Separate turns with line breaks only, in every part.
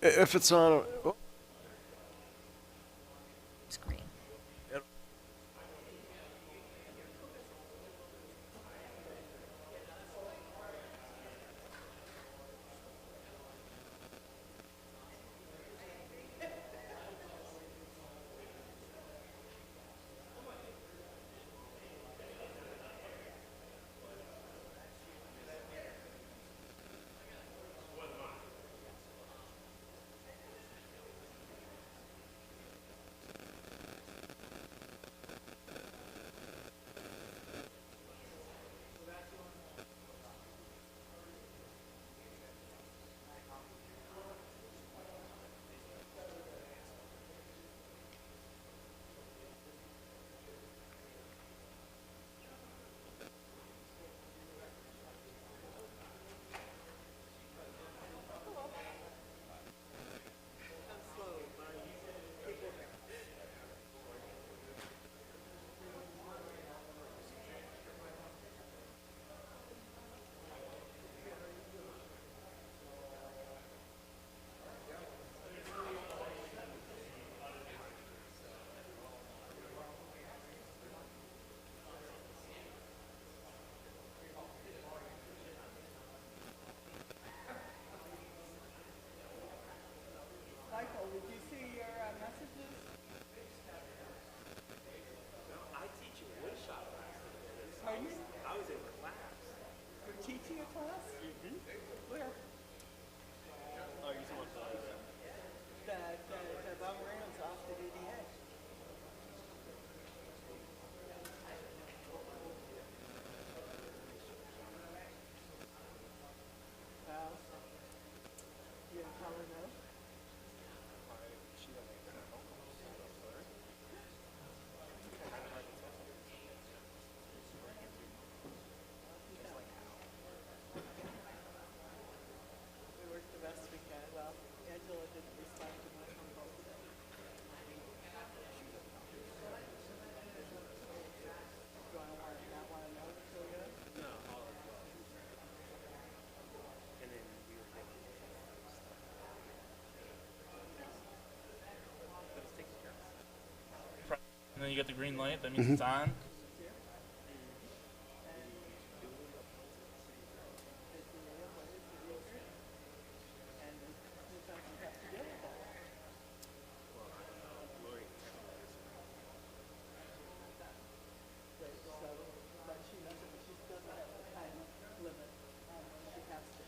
If it's on,
Screen.
Michael, did you see your messages?
I teach a wood shop class.
Pardon me?
I was in class.
You're teaching a class? Where?
Oh, you're someone else.
The Bob Moreno's off the DDA. Well, you gonna tell her no?
She doesn't know.
We worked the best we can. Well, Angela didn't respond to my phone call today. Do I not want to know until you?
No, all of them. And then we were getting but it's taken care of.
And then you get the green light. That means it's on.
And who's not going to have to deal with that?
Lori.
So, but she doesn't have the time limit on when she has to.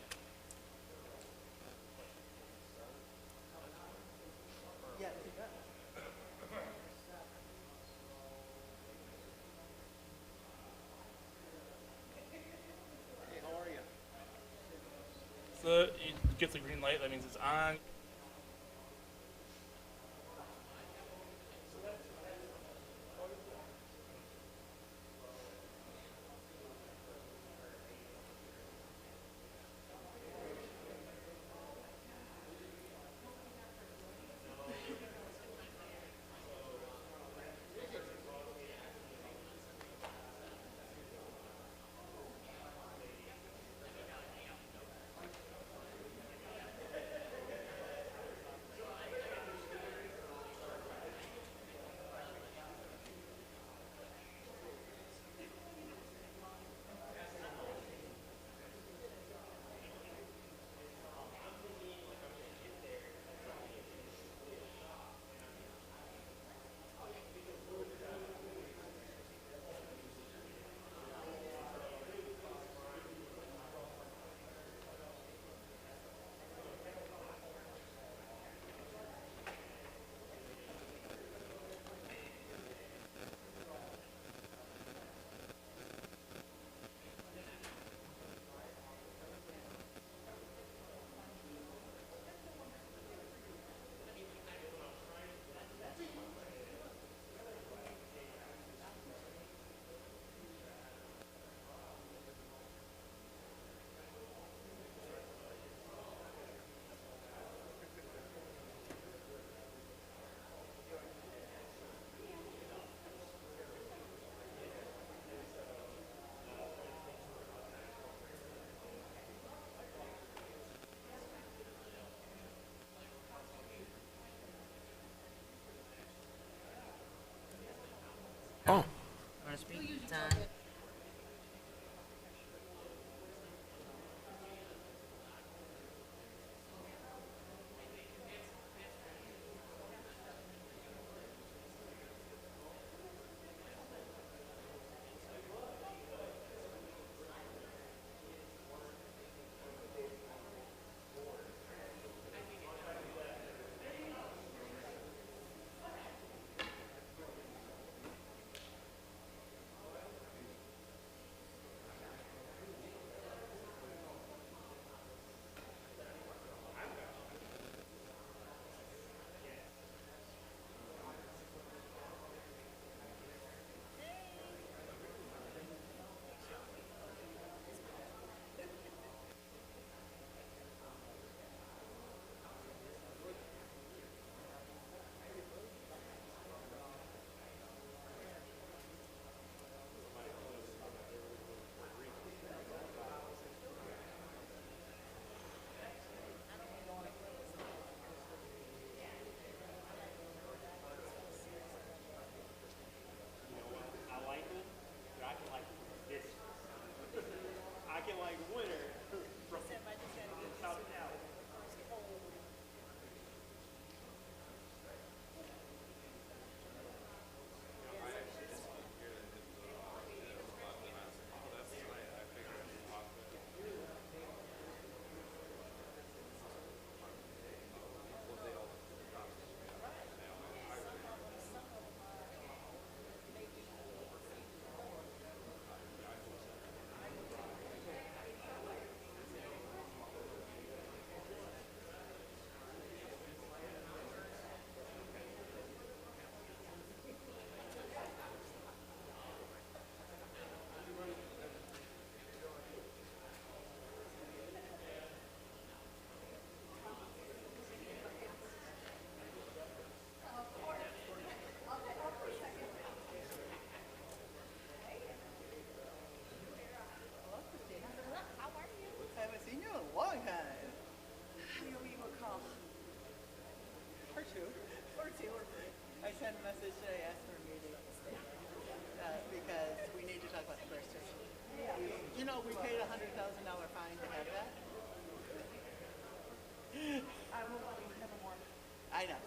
Yes, he does.
Hey, how are you?
So you get the green light. That means it's on.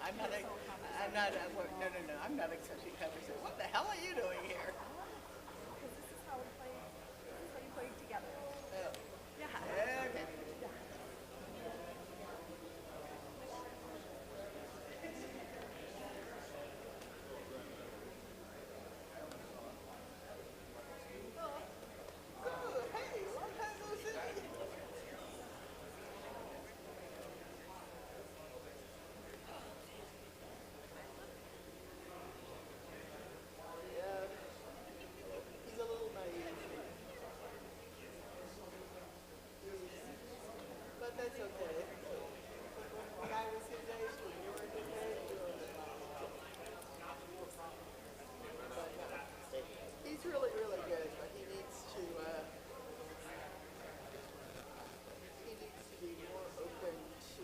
I'm not, I'm not, no, no, no, I'm not accepting conversation. What the hell are you doing here?
Because this is how we played. This is how you played together.
Oh,
Yeah.
okay. Oh, hey, long time no see. Yeah, he's a little naive. But that's okay. When I was his age, when you were his age, you were he's really, really good, but he needs to be more open to,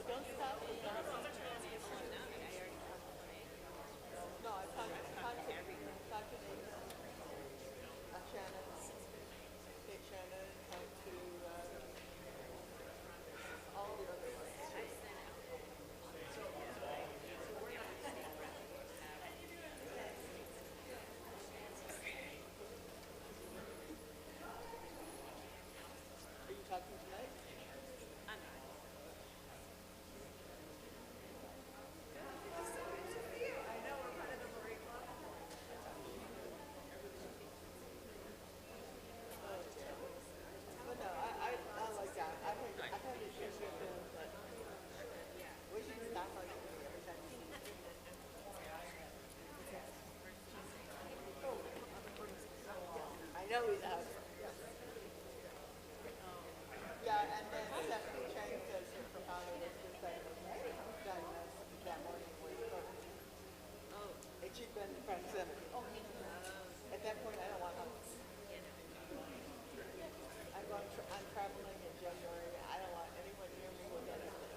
don't stop. No, I talked to Nathan, Shannon, Kate Shannon, talked to, all the other ones. Are you talking tonight? But no, I like that. I've had issues with him, but we should stop on me every time you see me. I know he has. Yeah, and then Stephanie Chang says her father was just diagnosed that morning with COVID. And she'd been front and center. At that point, I don't want her. I'm traveling in January. I don't want anyone near me with anything.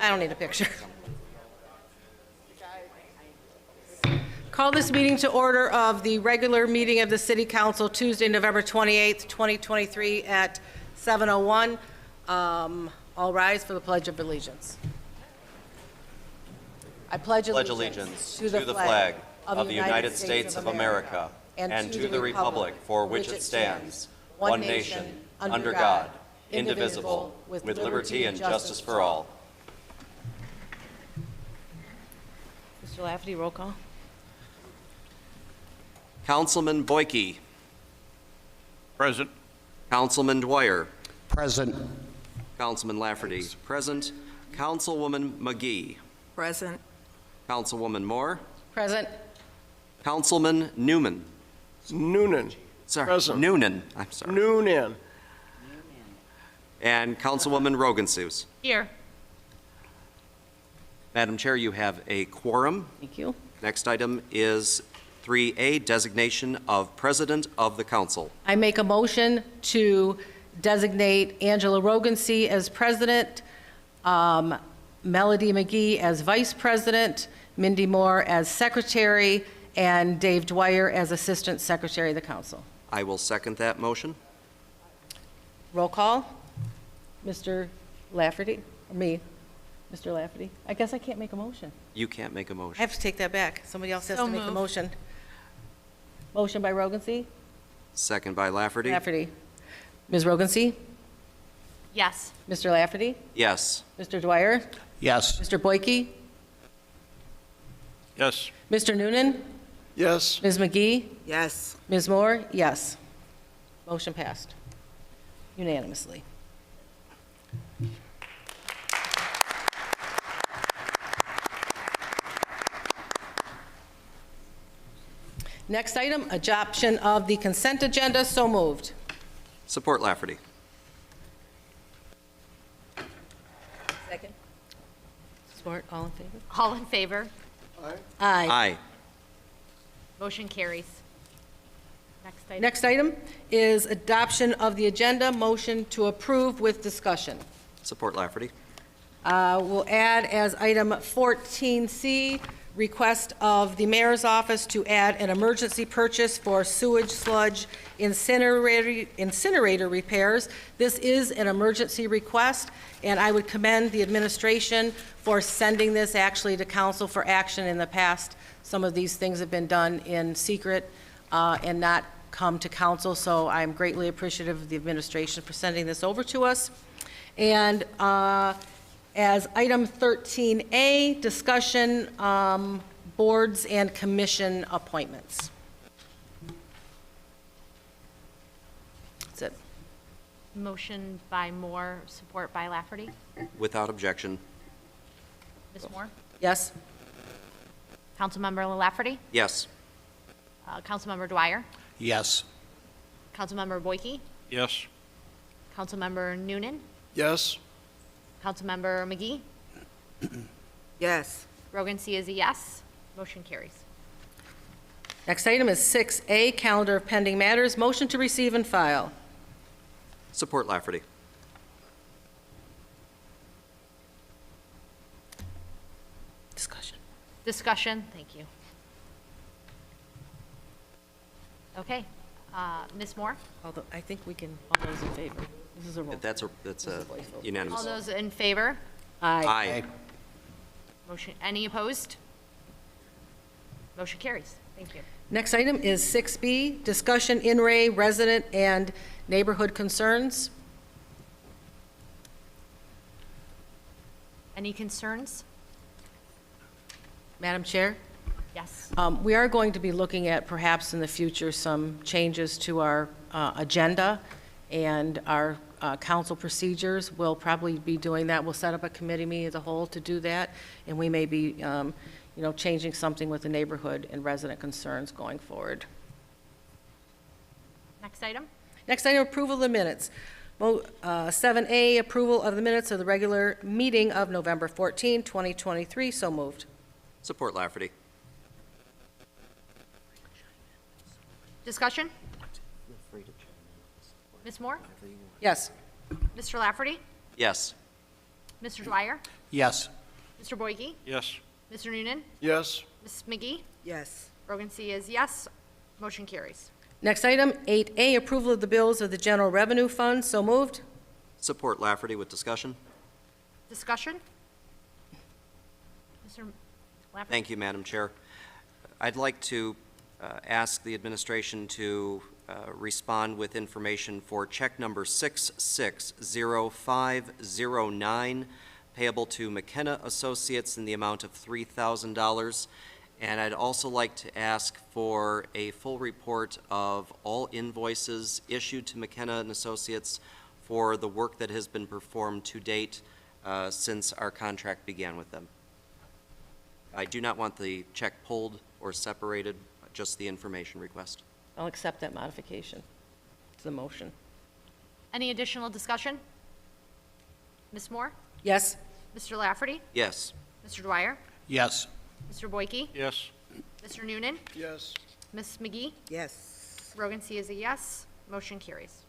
I don't need a picture.
The guy,
Call this meeting to order of the regular meeting of the City Council Tuesday, November 28th, 2023 at 7:01. All rise for the Pledge of Allegiance. I pledge
allegiance to the flag of the United States of America and to the republic for which it stands, one nation, under God, indivisible, with liberty and justice for all.
Mr. Lafferty, roll call.
Councilman Boyke.
Present.
Councilman Dwyer.
Present.
Councilman Lafferty, present. Councilwoman McGee.
present.
Councilwoman Moore.
Present.
Councilman Newman.
Noonan.
Sorry,
Present.
Noonan. I'm sorry.
Noonan.
And Councilwoman Rogensus.
Here.
Madam Chair, you have a quorum.
Thank you.
Next item is 3A, designation of President of the Council.
I make a motion to designate Angela Rogency as president, Melody McGee as vice president, Mindy Moore as secretary, and Dave Dwyer as assistant secretary of the council.
I will second that motion.
Roll call. Mr. Lafferty, or me, Mr. Lafferty. I guess I can't make a motion.
You can't make a
I
motion.
have to take that back. Somebody else has
So
to make the
moved.
motion. Motion by Rogency?
Second by Lafferty.
Lafferty. Ms. Rogency?
Yes.
Mr. Lafferty?
Yes.
Mr. Dwyer?
Yes.
Mr. Boyke?
Yes.
Mr. Noonan?
Yes.
Ms. McGee?
Yes.
Ms. Moore? Yes. Motion passed unanimously. Next item, adoption of the consent agenda. So moved.
Support Lafferty.
Second. Support. All in favor?
All in favor?
Aye.
Aye.
Motion carries. Next item.
Next item is adoption of the agenda. Motion to approve with discussion.
Support Lafferty.
We'll add as item 14C, request of the mayor's office to add an emergency purchase for sewage sludge incinerator repairs. This is an emergency request, and I would commend the administration for sending this actually to council for action. In the past, some of these things have been done in secret and not come to council, so I'm greatly appreciative of the administration for sending this over to us. And as item 13A, discussion, boards and commission appointments. That's it.
Motion by Moore, support by Lafferty.
Without objection.
Ms. Moore?
Yes?
Councilmember Lafferty?
Yes.
Councilmember Dwyer?
Yes.
Councilmember Boyke?
Yes.
Councilmember Noonan?
Yes.
Councilmember McGee?
Yes.
Rogency is a yes. Motion carries.
Next item is 6A, calendar of pending matters. Motion to receive and file.
Support Lafferty.
Discussion.
Discussion, thank you. Okay, Ms. Moore?
Although, I think we can, all those in favor. This is a roll.
That's a
This is a voice vote.
unanimous.
All those in favor?
Aye.
Aye.
Motion, any opposed? Motion carries. Thank you.
Next item is 6B, discussion in-ray resident and neighborhood concerns.
Any concerns?
Madam Chair?
Yes.
We are going to be looking at perhaps in the future some changes to our agenda and our council procedures. We'll probably be doing that. We'll set up a committee meeting as a whole to do that, and we may be, changing something with the neighborhood and resident concerns going forward.
Next item?
Next item, approval of the minutes. 7A, approval of the minutes of the regular meeting of November 14, 2023. So moved.
Support Lafferty.
Discussion? Ms. Moore?
Yes.
Mr. Lafferty?
Yes.
Mr. Dwyer?
Yes.
Mr. Boyke?
Yes.
Mr. Noonan?
Yes.
Ms. McGee?
Yes.
Brogan C is yes. Motion carries.
Next item, 8A, approval of the bills of the General Revenue Fund. So moved.
Support Lafferty with discussion.
Discussion? Mr. Lafferty?
Thank you, Madam Chair. I'd like to ask the administration to respond with information for check number 660509, payable to McKenna Associates in the amount of $3,000. And I'd also like to ask for a full report of all invoices issued to McKenna and Associates for the work that has been performed to date since our contract began with them. I do not want the check pulled or separated, just the information request.
I'll accept that modification to the motion.
Any additional discussion? Ms. Moore?
Yes.
Mr. Lafferty?
Yes.
Mr. Dwyer?
Yes.
Mr. Boyke?
Yes.
Mr. Noonan?
Yes.
Ms. McGee?
Yes.
Brogan C is a yes. Motion carries.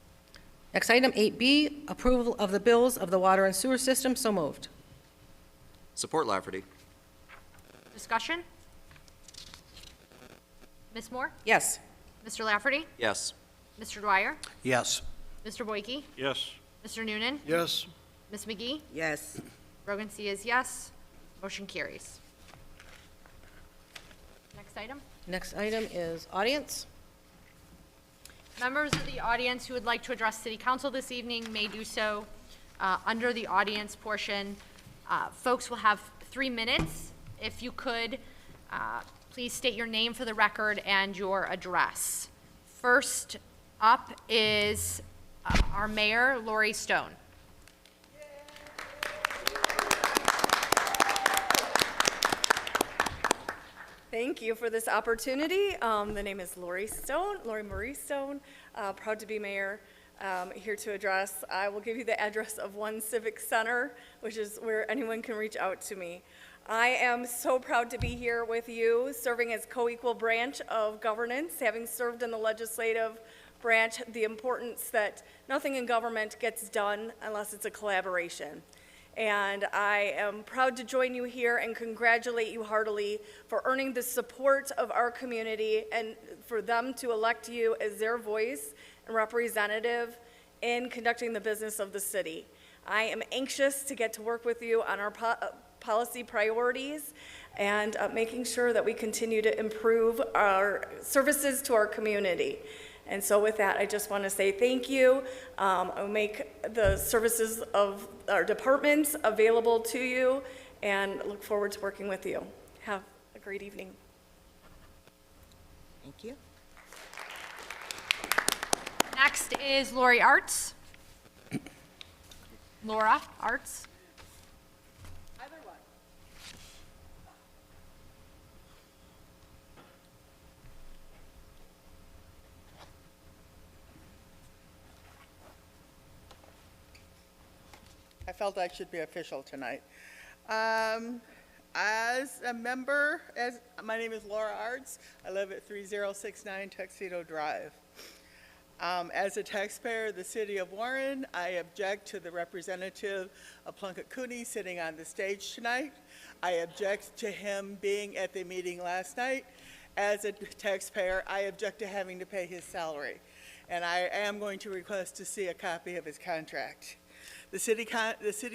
Next item, 8B, approval of the bills of the water and sewer system. So moved.
Support Lafferty.
Discussion? Ms. Moore?
Yes.
Mr. Lafferty?
Yes.
Mr. Dwyer?
Yes.
Mr. Boyke?
Yes.
Mr. Noonan?
Yes.
Ms. McGee?
Yes.
Brogan C is yes. Motion carries. Next item.
Next item is audience.
Members of the audience who would like to address City Council this evening may do so under the audience portion. Folks will have 3 minutes. If you could, please state your name for the record and your address. First up is our mayor, Lori Stone.
Thank you for this opportunity. The name is Lori Marie Stone. Proud to be mayor, here to address. I will give you the address of One Civic Center, which is where anyone can reach out to me. I am so proud to be here with you, serving as co-equal branch of governance, having served in the legislative branch, the importance that nothing in government gets done unless it's a collaboration. And I am proud to join you here and congratulate you heartily for earning the support of our community and for them to elect you as their voice and representative in conducting the business of the city. I am anxious to get to work with you on our policy priorities and making sure that we continue to improve our services to our community. And so with that, I just want to say thank you. I'll make the services of our departments available to you and look forward to working with you. Have a great evening.
Thank you.
Next is Lori Arts. Laura Arts.
Either one. I felt I should be official tonight. As a member, my name is Laura Arts. I live at 3069 Tuxedo Drive. As a taxpayer of the city of Warren, I object to the representative of Plunkett Cooney sitting on the stage tonight. I object to him being at the meeting last night. As a taxpayer, I object to having to pay his salary. And I am going to request to see a copy of his contract. The city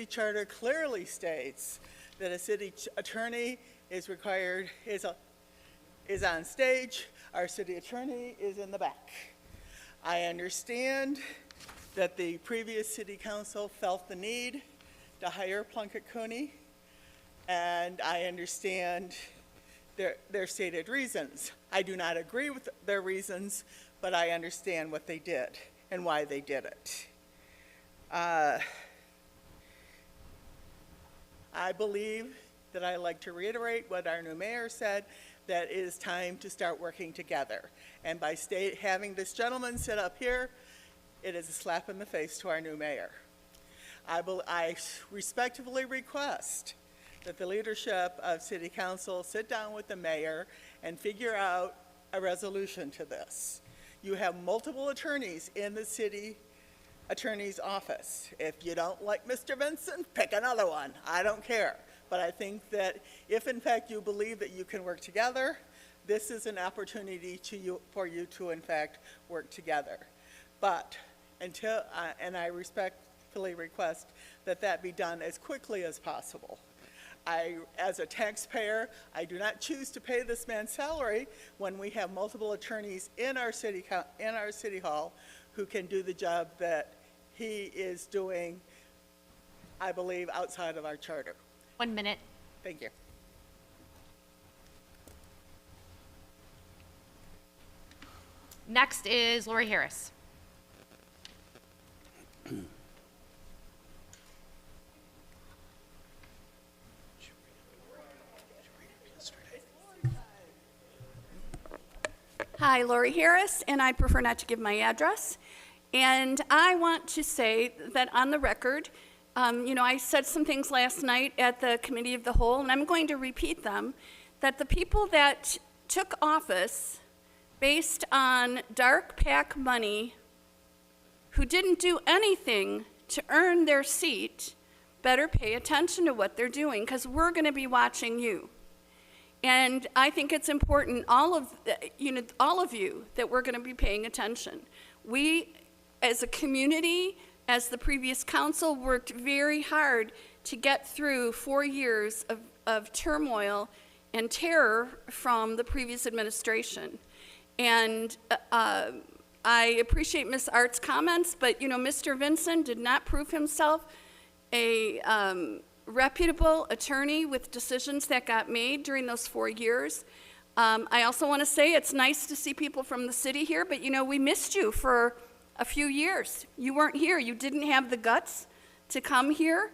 charter clearly states that a city attorney is required, is on stage. Our city attorney is in the back. I understand that the previous city council felt the need to hire Plunkett Cooney, and I understand their stated reasons. I do not agree with their reasons, but I understand what they did and why they did it. I believe that I like to reiterate what our new mayor said, that it is time to start working together. And by having this gentleman sit up here, it is a slap in the face to our new mayor. I respectfully request that the leadership of City Council sit down with the mayor and figure out a resolution to this. You have multiple attorneys in the city attorney's office. If you don't like Mr. Vincent, pick another one. I don't care. But I think that if in fact you believe that you can work together, this is an opportunity for you to in fact work together. But until, and I respectfully request that that be done as quickly as possible. As a taxpayer, I do not choose to pay this man's salary when we have multiple attorneys in our city hall who can do the job that he is doing, I believe, outside of our charter.
1 minute.
Thank you.
Next is Lori Harris.
Hi, Lori Harris, and I'd prefer not to give my address. And I want to say that on the record, I said some things last night at the Committee of the Whole, and I'm going to repeat them, that the people that took office based on dark PAC money, who didn't do anything to earn their seat, better pay attention to what they're doing, because we're going to be watching you. And I think it's important, all of you, that we're going to be paying attention. We, as a community, as the previous council, worked very hard to get through 4 years of turmoil and terror from the previous administration. And I appreciate Ms. Art's comments, but, Mr. Vincent did not prove himself a reputable attorney with decisions that got made during those 4 years. I also want to say it's nice to see people from the city here, but we missed you for a few years. You weren't here. You didn't have the guts to come here,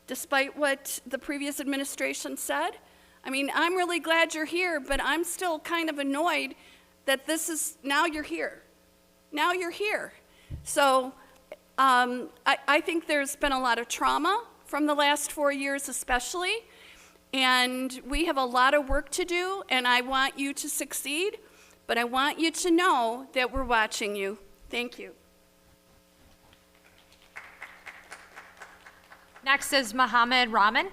despite what the previous administration said. I mean, I'm really glad you're here, but I'm still kind of annoyed that now you're here. Now you're here. So I think there's been a lot of trauma from the last 4 years especially, and we have a lot of work to do, and I want you to succeed, but I want you to know that we're watching you. Thank you.
Next is Mohammed Rahman.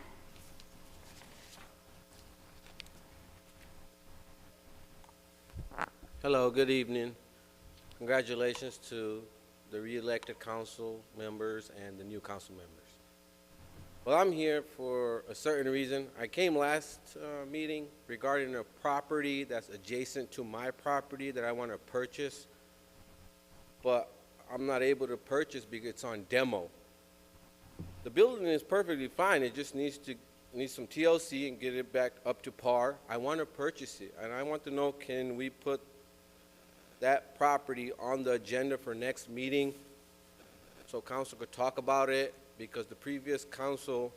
Hello, good evening. Congratulations to the re-elected council members and the new council members. Well, I'm here for a certain reason. I came last meeting regarding a property that's adjacent to my property that I want to purchase, but I'm not able to purchase because it's on demo. The building is perfectly fine. It just needs some TLC and get it back up to par. I want to purchase it, and I want to know, can we put that property on the agenda for next meeting so council could talk about it? Because the previous council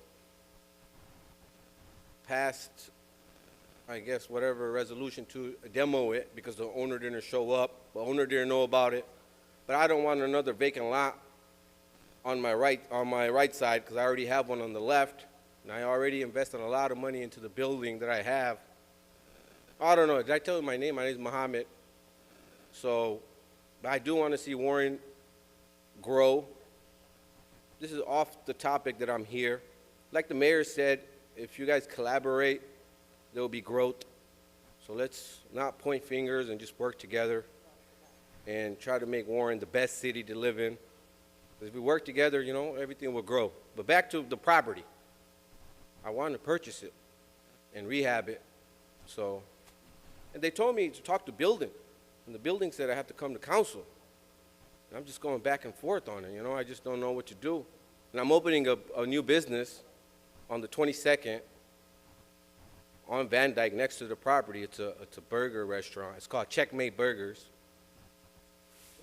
passed, I guess, whatever resolution to demo it because the owner didn't show up. The owner didn't know about it. But I don't want another vacant lot on my right side because I already have one on the left, and I already invested a lot of money into the building that I have. I don't know. Did I tell you my name? My name is Mohammed. So I do want to see Warren grow. This is off the topic that I'm here. Like the mayor said, if you guys collaborate, there will be growth. So let's not point fingers and just work together and try to make Warren the best city to live in. If we work together, everything will grow. But back to the property. I wanted to purchase it and rehab it. And they told me to talk to building. And the building said I have to come to council. And I'm just going back and forth on it, I just don't know what to do. And I'm opening a new business on the 22nd on Van Dyke next to the property. It's a burger restaurant. It's called Checkmate Burgers.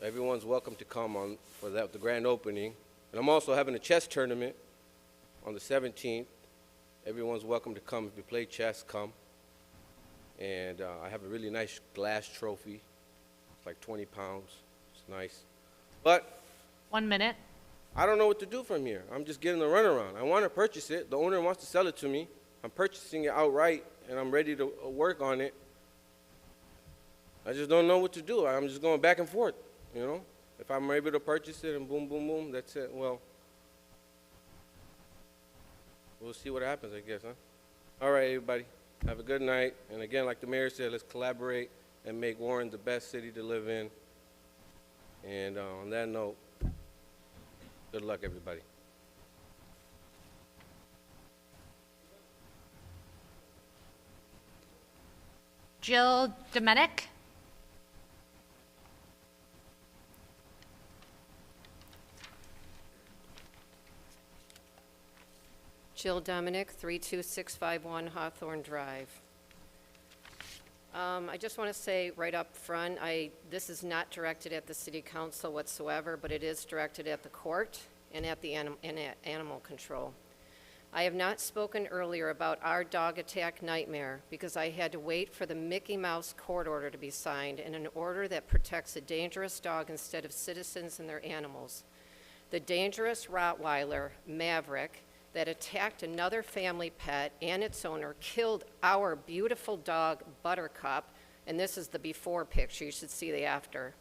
Everyone's welcome to come for the grand opening. And I'm also having a chess tournament on the 17th. Everyone's welcome to come. If you play chess, come. And I have a really nice glass trophy. It's like 20 pounds. It's nice. But
1 minute.
I don't know what to do from here. I'm just getting the runaround. I want to purchase it. The owner wants to sell it to me. I'm purchasing it outright, and I'm ready to work on it. I just don't know what to do. I'm just going back and forth, If I'm able to purchase it and boom, boom, boom, that's it, well, we'll see what happens, I guess, huh? All right, everybody, have a good night. And again, like the mayor said, let's collaborate and make Warren the best city to live in. And on that note, good luck, everybody.
Jill Domenic?
Jill Dominic, 32651 Hawthorne Drive. I just want to say right up front, this is not directed at the city council whatsoever, but it is directed at the court and at the animal control. I have not spoken earlier about our dog attack nightmare because I had to wait for the Mickey Mouse court order to be signed, and an order that protects a dangerous dog instead of citizens and their animals. The dangerous Rottweiler, Maverick, that attacked another family pet and its owner, killed our beautiful dog, Buttercup, and this is the before picture, you should see the after.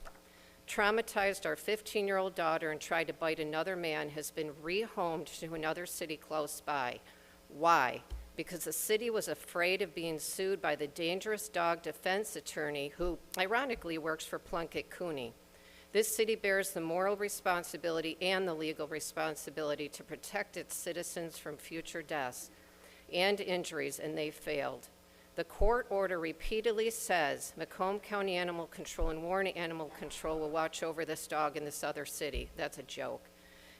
Traumatized our 15-year-old daughter and tried to bite another man, has been rehomed to another city close by. Why? Because the city was afraid of being sued by the dangerous dog defense attorney who, ironically, works for Plunkett Cooney. This city bears the moral responsibility and the legal responsibility to protect its citizens from future deaths and injuries, and they failed. The court order repeatedly says Macomb County Animal Control and Warren Animal Control will watch over this dog in this other city. That's a joke.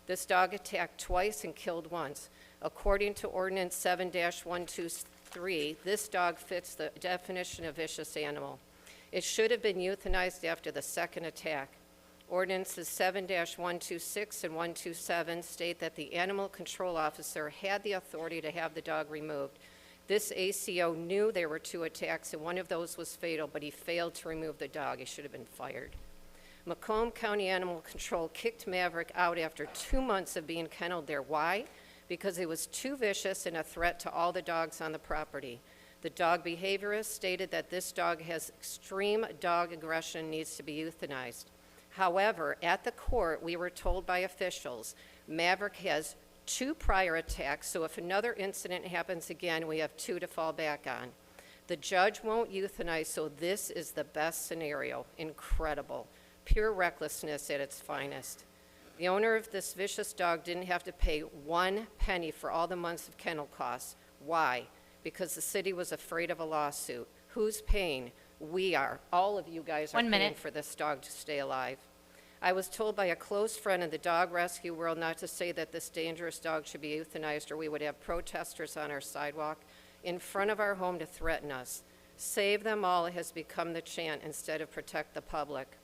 This dog attacked twice and killed once. According to Ordinance 7-123, this dog fits the definition of vicious animal. It should have been euthanized after the second attack. Ordinances 7-126 and 127 state that the animal control officer had the authority to have the dog removed. This ACO knew there were 2 attacks, and one of those was fatal, but he failed to remove the dog. He should have been fired. Macomb County Animal Control kicked Maverick out after 2 months of being kenneled there. Why? Because it was too vicious and a threat to all the dogs on the property. The dog behaviorist stated that this dog has extreme dog aggression and needs to be euthanized. However, at the court, we were told by officials, Maverick has 2 prior attacks, so if another incident happens again, we have 2 to fall back on. The judge won't euthanize, so this is the best scenario. Incredible. Pure recklessness at its finest. The owner of this vicious dog didn't have to pay 1 penny for all the months of kennel costs. Why? Because the city was afraid of a lawsuit. Who's paying? We are. All of you guys are
1 minute.
paying for this dog to stay alive. I was told by a close friend in the dog rescue world not to say that this dangerous dog should be euthanized, or we would have protesters on our sidewalk in front of our home to threaten us. Save them all has become the chant instead of protect the public.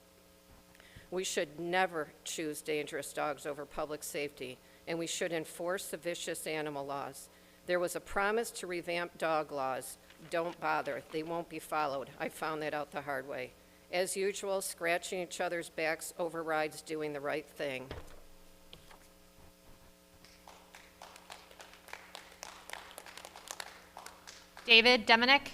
We should never choose dangerous dogs over public safety, and we should enforce the vicious animal laws. There was a promise to revamp dog laws. Don't bother. They won't be followed. I found that out the hard way. As usual, scratching each other's backs overrides doing the right thing.
David Dominic?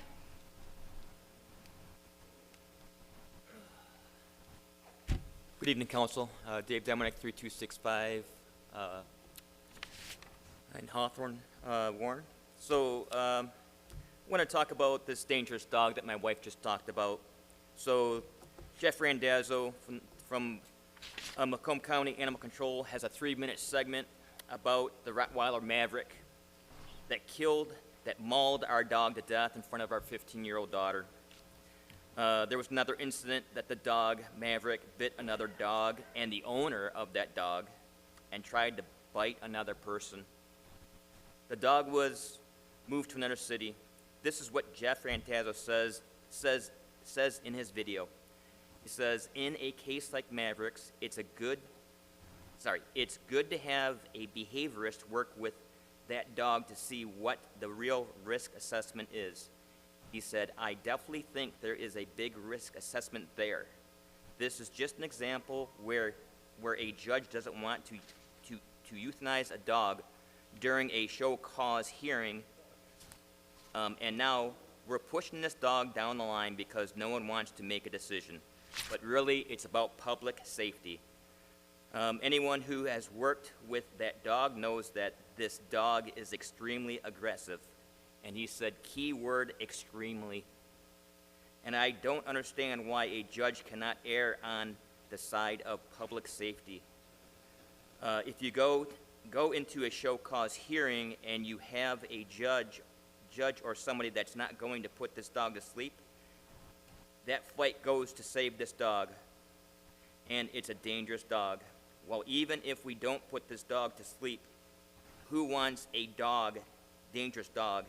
Good evening, Council. Dave Dominic, 3265 in Hawthorne, Warren. So I want to talk about this dangerous dog that my wife just talked about. So Jeff Randazzo from Macomb County Animal Control has a 3-minute segment about the Rottweiler Maverick that mauled our dog to death in front of our 15-year-old daughter. There was another incident that the dog, Maverick, bit another dog and the owner of that dog and tried to bite another person. The dog was moved to another city. This is what Jeff Randazzo says in his video. He says, in a case like Maverick's, it's good to have a behaviorist work with that dog to see what the real risk assessment is. He said, I definitely think there is a big risk assessment there. This is just an example where a judge doesn't want to euthanize a dog during a show cause hearing, and now we're pushing this dog down the line because no one wants to make a decision. But really, it's about public safety. Anyone who has worked with that dog knows that this dog is extremely aggressive. And he said, keyword, extremely. And I don't understand why a judge cannot err on the side of public safety. If you go into a show cause hearing and you have a judge or somebody that's not going to put this dog to sleep, that fight goes to save this dog. And it's a dangerous dog. Well, even if we don't put this dog to sleep, who wants a dog, dangerous dog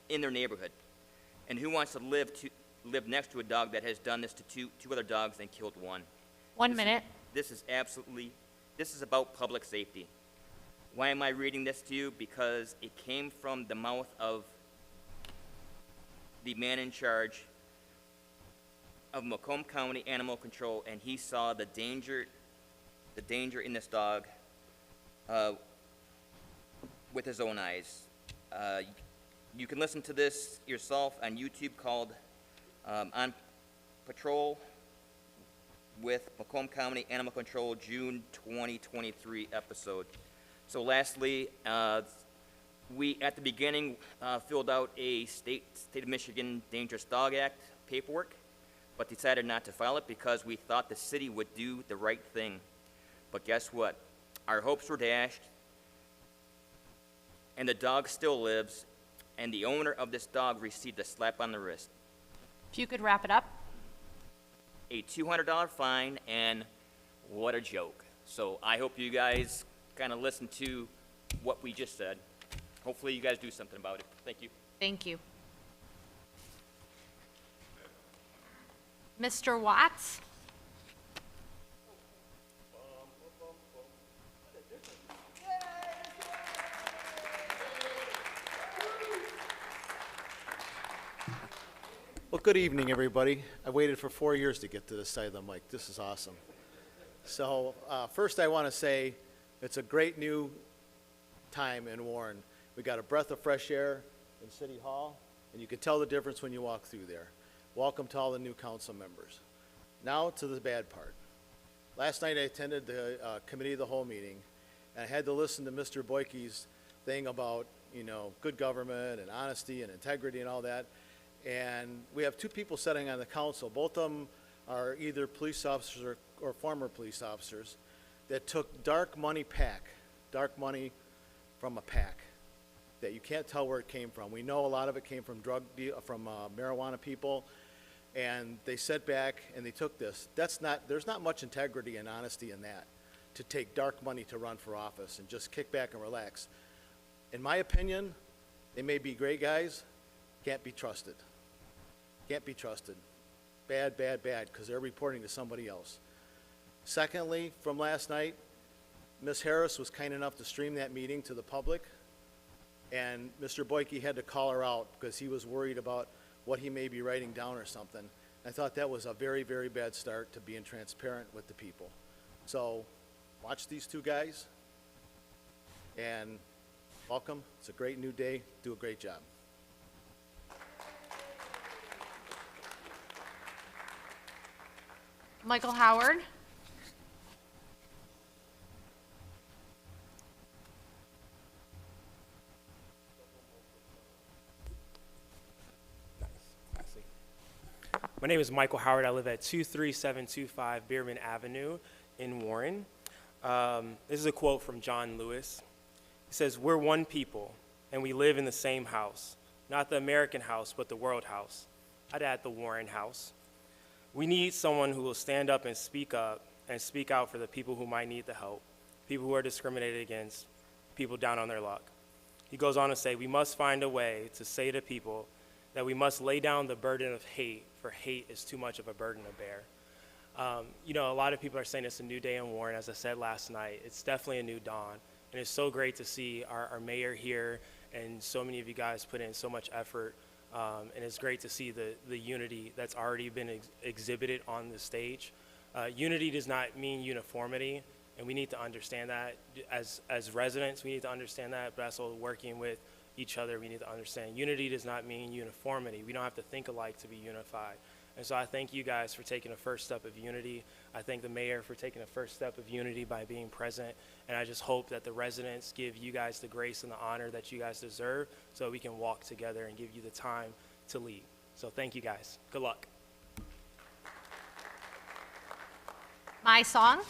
in their neighborhood? And who wants to live next to a dog that has done this to two other dogs and killed one?
1 minute.
This is about public safety. Why am I reading this to you? Because it came from the mouth of the man in charge of Macomb County Animal Control, and he saw the danger in this dog with his own eyes. You can listen to this yourself on YouTube, called On Patrol with Macomb County Animal Control, June 2023 episode. So lastly, we at the beginning filled out a State of Michigan Dangerous Dog Act paperwork, but decided not to file it because we thought the city would do the right thing. But guess what? Our hopes were dashed, and the dog still lives, and the owner of this dog received a slap on the wrist,
If you could wrap it up.
a $200 fine, and what a joke. So I hope you guys kind of listen to what we just said. Hopefully you guys do something about it. Thank you.
Thank you. Mr. Watts?
Well, good evening, everybody. I waited for 4 years to get to this side of the mic. This is awesome. So first I want to say it's a great new time in Warren. We got a breath of fresh air in City Hall, and you can tell the difference when you walk through there. Welcome to all the new council members. Now to the bad part. Last night I attended the Committee of the Whole meeting, and I had to listen to Mr. Boyke's thing about, good government and honesty and integrity and all that. And we have two people sitting on the council. Both of them are either police officers or former police officers that took dark money from a pack that you can't tell where it came from. We know a lot of it came from marijuana people, and they sat back and they took this. There's not much integrity and honesty in that, to take dark money to run for office and just kick back and relax. In my opinion, they may be great guys, can't be trusted. Can't be trusted. Bad, bad, bad, because they're reporting to somebody else. Secondly, from last night, Ms. Harris was kind enough to stream that meeting to the public, and Mr. Boyke had to call her out because he was worried about what he may be writing down or something. I thought that was a very, very bad start to being transparent with the people. So watch these two guys, and welcome. It's a great new day. Do a great job.
Michael Howard?
My name is Michael Howard. I live at 23725 Bierman Avenue in Warren. This is a quote from John Lewis. He says, "We're one people, and we live in the same house, not the American house, but the world house." I'd add the Warren house. We need someone who will stand up and speak out for the people who might need the help, people who are discriminated against, people down on their luck. He goes on to say, "We must find a way to say to people that we must lay down the burden of hate, for hate is too much of a burden to bear." A lot of people are saying it's a new day in Warren. As I said last night, it's definitely a new dawn. And it's so great to see our mayor here, and so many of you guys put in so much effort. And it's great to see the unity that's already been exhibited on the stage. Unity does not mean uniformity, and we need to understand that. As residents, we need to understand that, but also working with each other, we need to understand unity does not mean uniformity. We don't have to think alike to be unified. And so I thank you guys for taking a first step of unity. I thank the mayor for taking a first step of unity by being present. And I just hope that the residents give you guys the grace and the honor that you guys deserve so we can walk together and give you the time to lead. So thank you guys. Good luck.
My Song.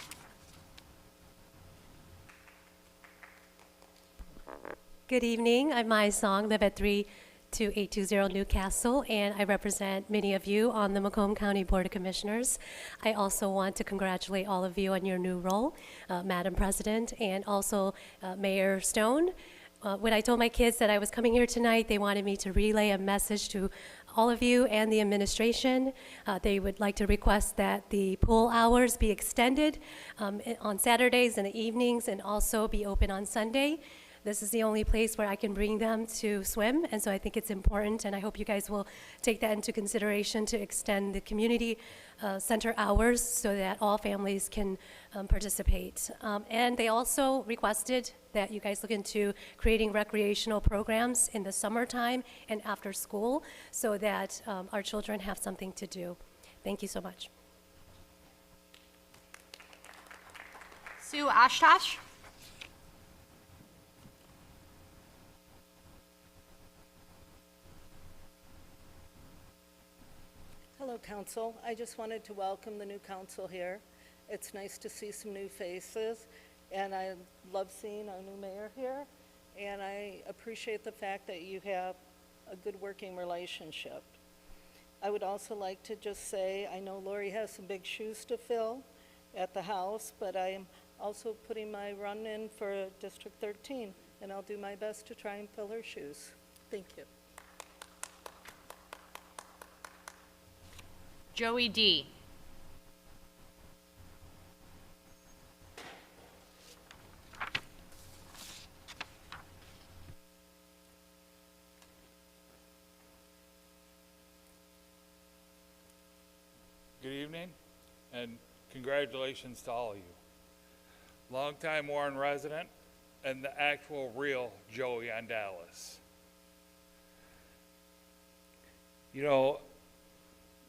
Good evening. I'm Mai Song, live at 32820 Newcastle, and I represent many of you on the Macomb County Board of Commissioners. I also want to congratulate all of you on your new role, Madam President, and also Mayor Stone. When I told my kids that I was coming here tonight, they wanted me to relay a message to all of you and the administration. They would like to request that the pool hours be extended on Saturdays and the evenings, and also be open on Sunday. This is the only place where I can bring them to swim, and so I think it's important, and I hope you guys will take that into consideration to extend the community center hours so that all families can participate. And they also requested that you guys look into creating recreational programs in the summertime and after school so that our children have something to do. Thank you so much.
Sue Ashtosh.
Hello, Council. I just wanted to welcome the new council here. It's nice to see some new faces, and I love seeing our new mayor here, and I appreciate the fact that you have a good working relationship. I would also like to just say, I know Lori has some big shoes to fill at the House, but I am also putting my run in for District 13, and I'll do my best to try and fill her shoes. Thank you.
Joey D.
Good evening, and congratulations to all of you. Longtime Warren resident and the actual real Joey on Dallas. You know,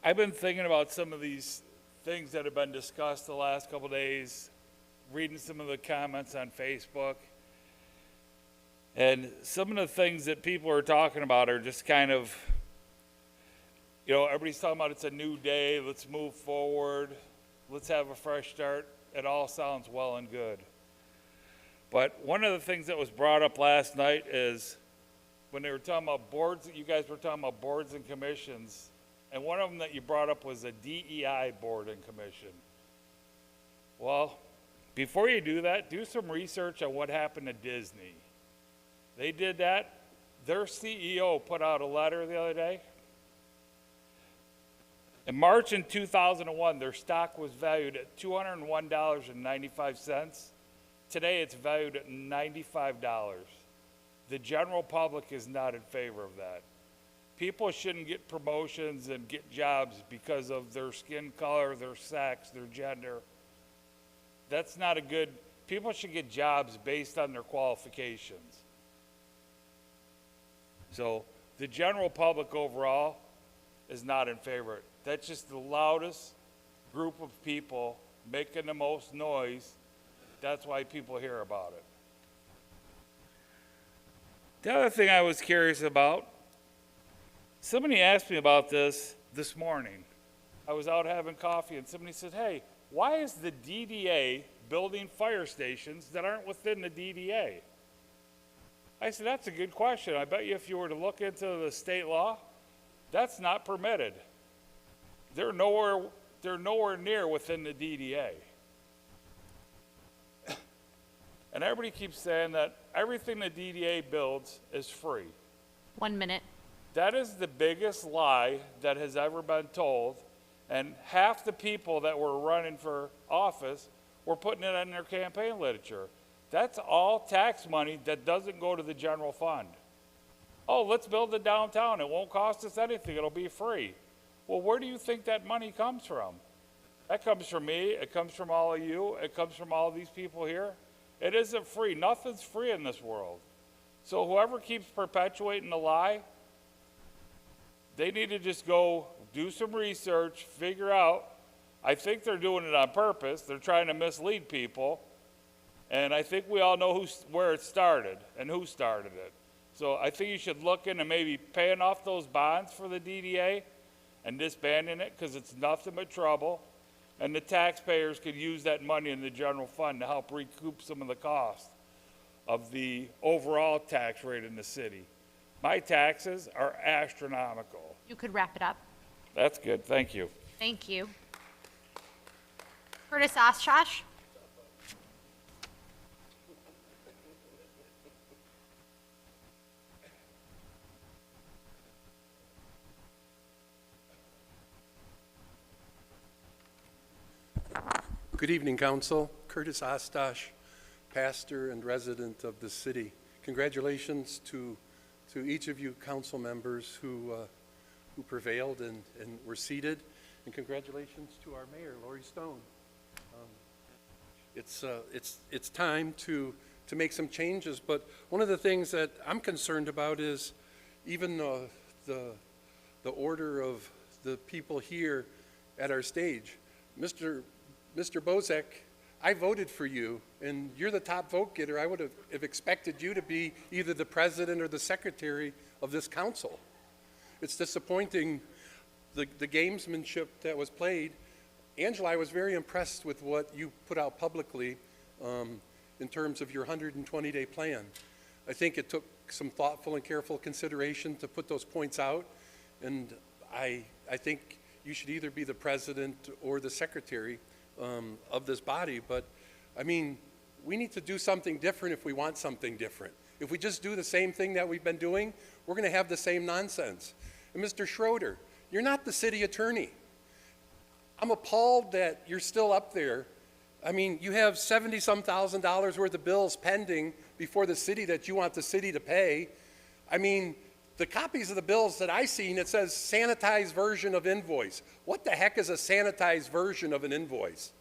I've been thinking about some of these things that have been discussed the last couple days, reading some of the comments on Facebook, and some of the things that people are talking about are just kind of, you know, everybody's talking about it's a new day, let's move forward, let's have a fresh start. It all sounds well and good. But one of the things that was brought up last night is when they were talking about boards, you guys were talking about boards and commissions, and one of them that you brought up was a DEI board and commission. Well, before you do that, do some research on what happened to Disney. They did that. Their CEO put out a letter the other day. In March in 2001, their stock was valued at $201.95. Today, it's valued at $95. The general public is not in favor of that. People shouldn't get promotions and get jobs because of their skin color, their sex, their gender. That's not a good, people should get jobs based on their qualifications. So the general public overall is not in favor of it. That's just the loudest group of people making the most noise. That's why people hear about it. The other thing I was curious about, somebody asked me about this morning. I was out having coffee and somebody said, hey, why is the DDA building fire stations that aren't within the DDA? I said, that's a good question. I bet you if you were to look into the state law, that's not permitted. They're nowhere near within the DDA. And everybody keeps saying that everything the DDA builds is free.
1 minute.
That is the biggest lie that has ever been told, and half the people that were running for office were putting it in their campaign literature. That's all tax money that doesn't go to the general fund. Oh, let's build the downtown. It won't cost us anything. It'll be free. Well, where do you think that money comes from? That comes from me. It comes from all of you. It comes from all of these people here. It isn't free. Nothing's free in this world. So whoever keeps perpetuating the lie, they need to just go do some research, figure out. I think they're doing it on purpose. They're trying to mislead people. And I think we all know where it started and who started it. So I think you should look into maybe paying off those bonds for the DDA and disbanding it, because it's nothing but trouble. And the taxpayers could use that money in the general fund to help recoup some of the cost of the overall tax rate in the city. My taxes are astronomical.
You could wrap it up.
That's good, thank you.
Thank you. Curtis Oshkosh.
Good evening, Council. Curtis Oshkosh, pastor and resident of the city. Congratulations to each of you council members who prevailed and were seated, and congratulations to our mayor, Lori Stone. It's time to make some changes, but one of the things that I'm concerned about is even the order of the people here at our stage. Mr. Bozek, I voted for you, and you're the top vote getter. I would have expected you to be either the president or the secretary of this council. It's disappointing, the gamesmanship that was played. Angela, I was very impressed with what you put out publicly in terms of your 120-day plan. I think it took some thoughtful and careful consideration to put those points out, and I think you should either be the president or the secretary of this body. But I mean, we need to do something different if we want something different. If we just do the same thing that we've been doing, we're going to have the same nonsense. And Mr. Schroeder, you're not the city attorney. I'm appalled that you're still up there. I mean, you have $70-some thousand worth of bills pending before the city that you want the city to pay. I mean, the copies of the bills that I seen, it says sanitized version of invoice. What the heck is a sanitized version of an invoice?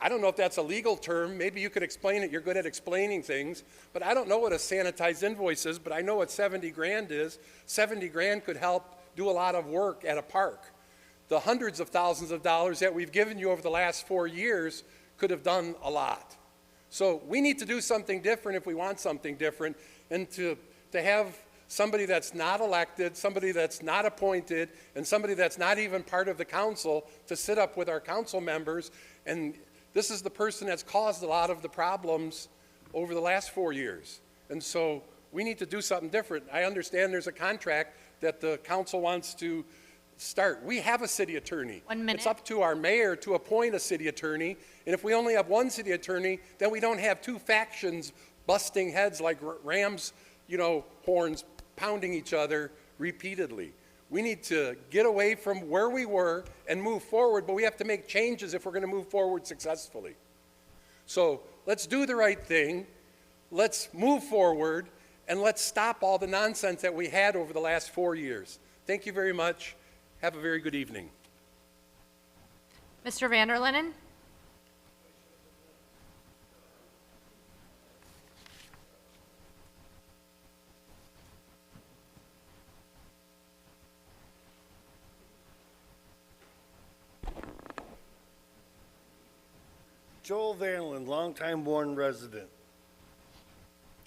I don't know if that's a legal term. Maybe you could explain it. You're good at explaining things. But I don't know what a sanitized invoice is, but I know what 70 grand is. 70 grand could help do a lot of work at a park. The hundreds of thousands of dollars that we've given you over the last 4 years could have done a lot. So we need to do something different if we want something different, and to have somebody that's not elected, somebody that's not appointed, and somebody that's not even part of the council to sit up with our council members. And this is the person that's caused a lot of the problems over the last 4 years. And so we need to do something different. I understand there's a contract that the council wants to start. We have a city attorney.
1 minute.
It's up to our mayor to appoint a city attorney. And if we only have one city attorney, then we don't have two factions busting heads like rams, horns pounding each other repeatedly. We need to get away from where we were and move forward, but we have to make changes if we're going to move forward successfully. So let's do the right thing, let's move forward, and let's stop all the nonsense that we had over the last 4 years. Thank you very much. Have a very good evening.
Mr. Vanderlinden.
Joel Vanlin, longtime Warren resident.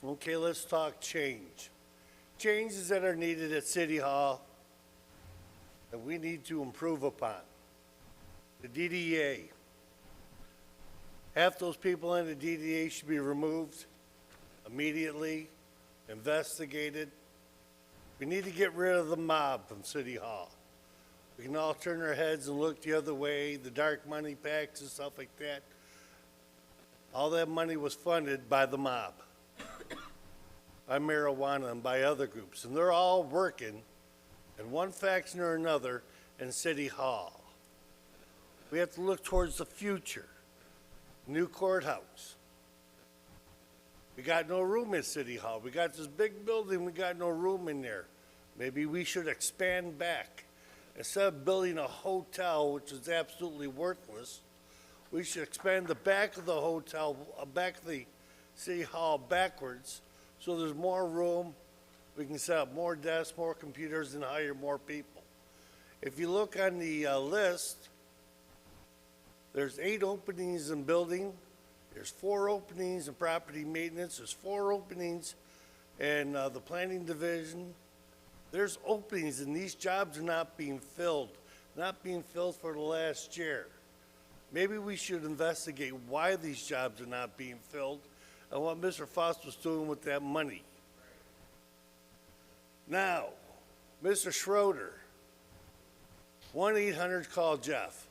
Okay, let's talk change. Changes that are needed at City Hall that we need to improve upon. The DDA. Half those people in the DDA should be removed immediately, investigated. We need to get rid of the mob from City Hall. We can all turn our heads and look the other way, the dark money packs and stuff like that. All that money was funded by the mob, by marijuana and by other groups. And they're all working in one faction or another in City Hall. We have to look towards the future. New courthouse. We got no room in City Hall. We got this big building, we got no room in there. Maybe we should expand back. Instead of building a hotel, which is absolutely worthless, we should expand the back of the hotel, back of the City Hall backwards, so there's more room. We can set up more desks, more computers, and hire more people. If you look on the list, there's 8 openings in building, there's 4 openings in property maintenance, there's 4 openings in the planning division. There's openings, and these jobs are not being filled for the last year. Maybe we should investigate why these jobs are not being filled and what Mr. Faust was doing with that money. Now, Mr. Schroeder, 1-800-CALL Jeff.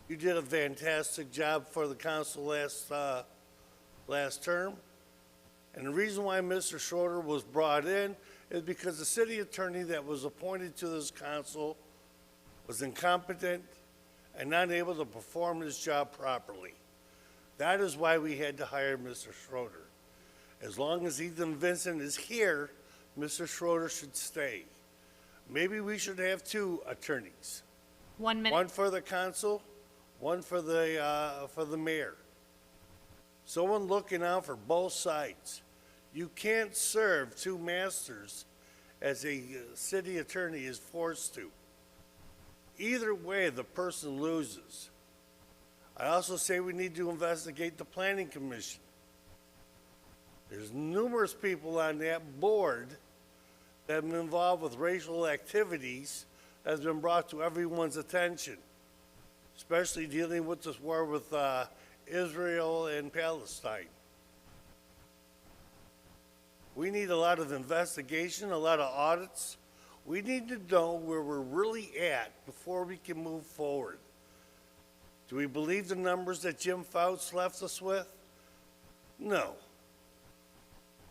You did a fantastic job for the council last term. And the reason why Mr. Schroeder was brought in is because the city attorney that was appointed to this council was incompetent and not able to perform his job properly. That is why we had to hire Mr. Schroeder. As long as Ethan Vincent is here, Mr. Schroeder should stay. Maybe we should have 2 attorneys.
1 minute.
One for the council, one for the mayor. Someone looking out for both sides. You can't serve 2 masters as a city attorney is forced to. Either way, the person loses. I also say we need to investigate the planning commission. There's numerous people on that board that have been involved with racial activities that has been brought to everyone's attention, especially dealing with this war with Israel and Palestine. We need a lot of investigation, a lot of audits. We need to know where we're really at before we can move forward. Do we believe the numbers that Jim Fouts left us with? No.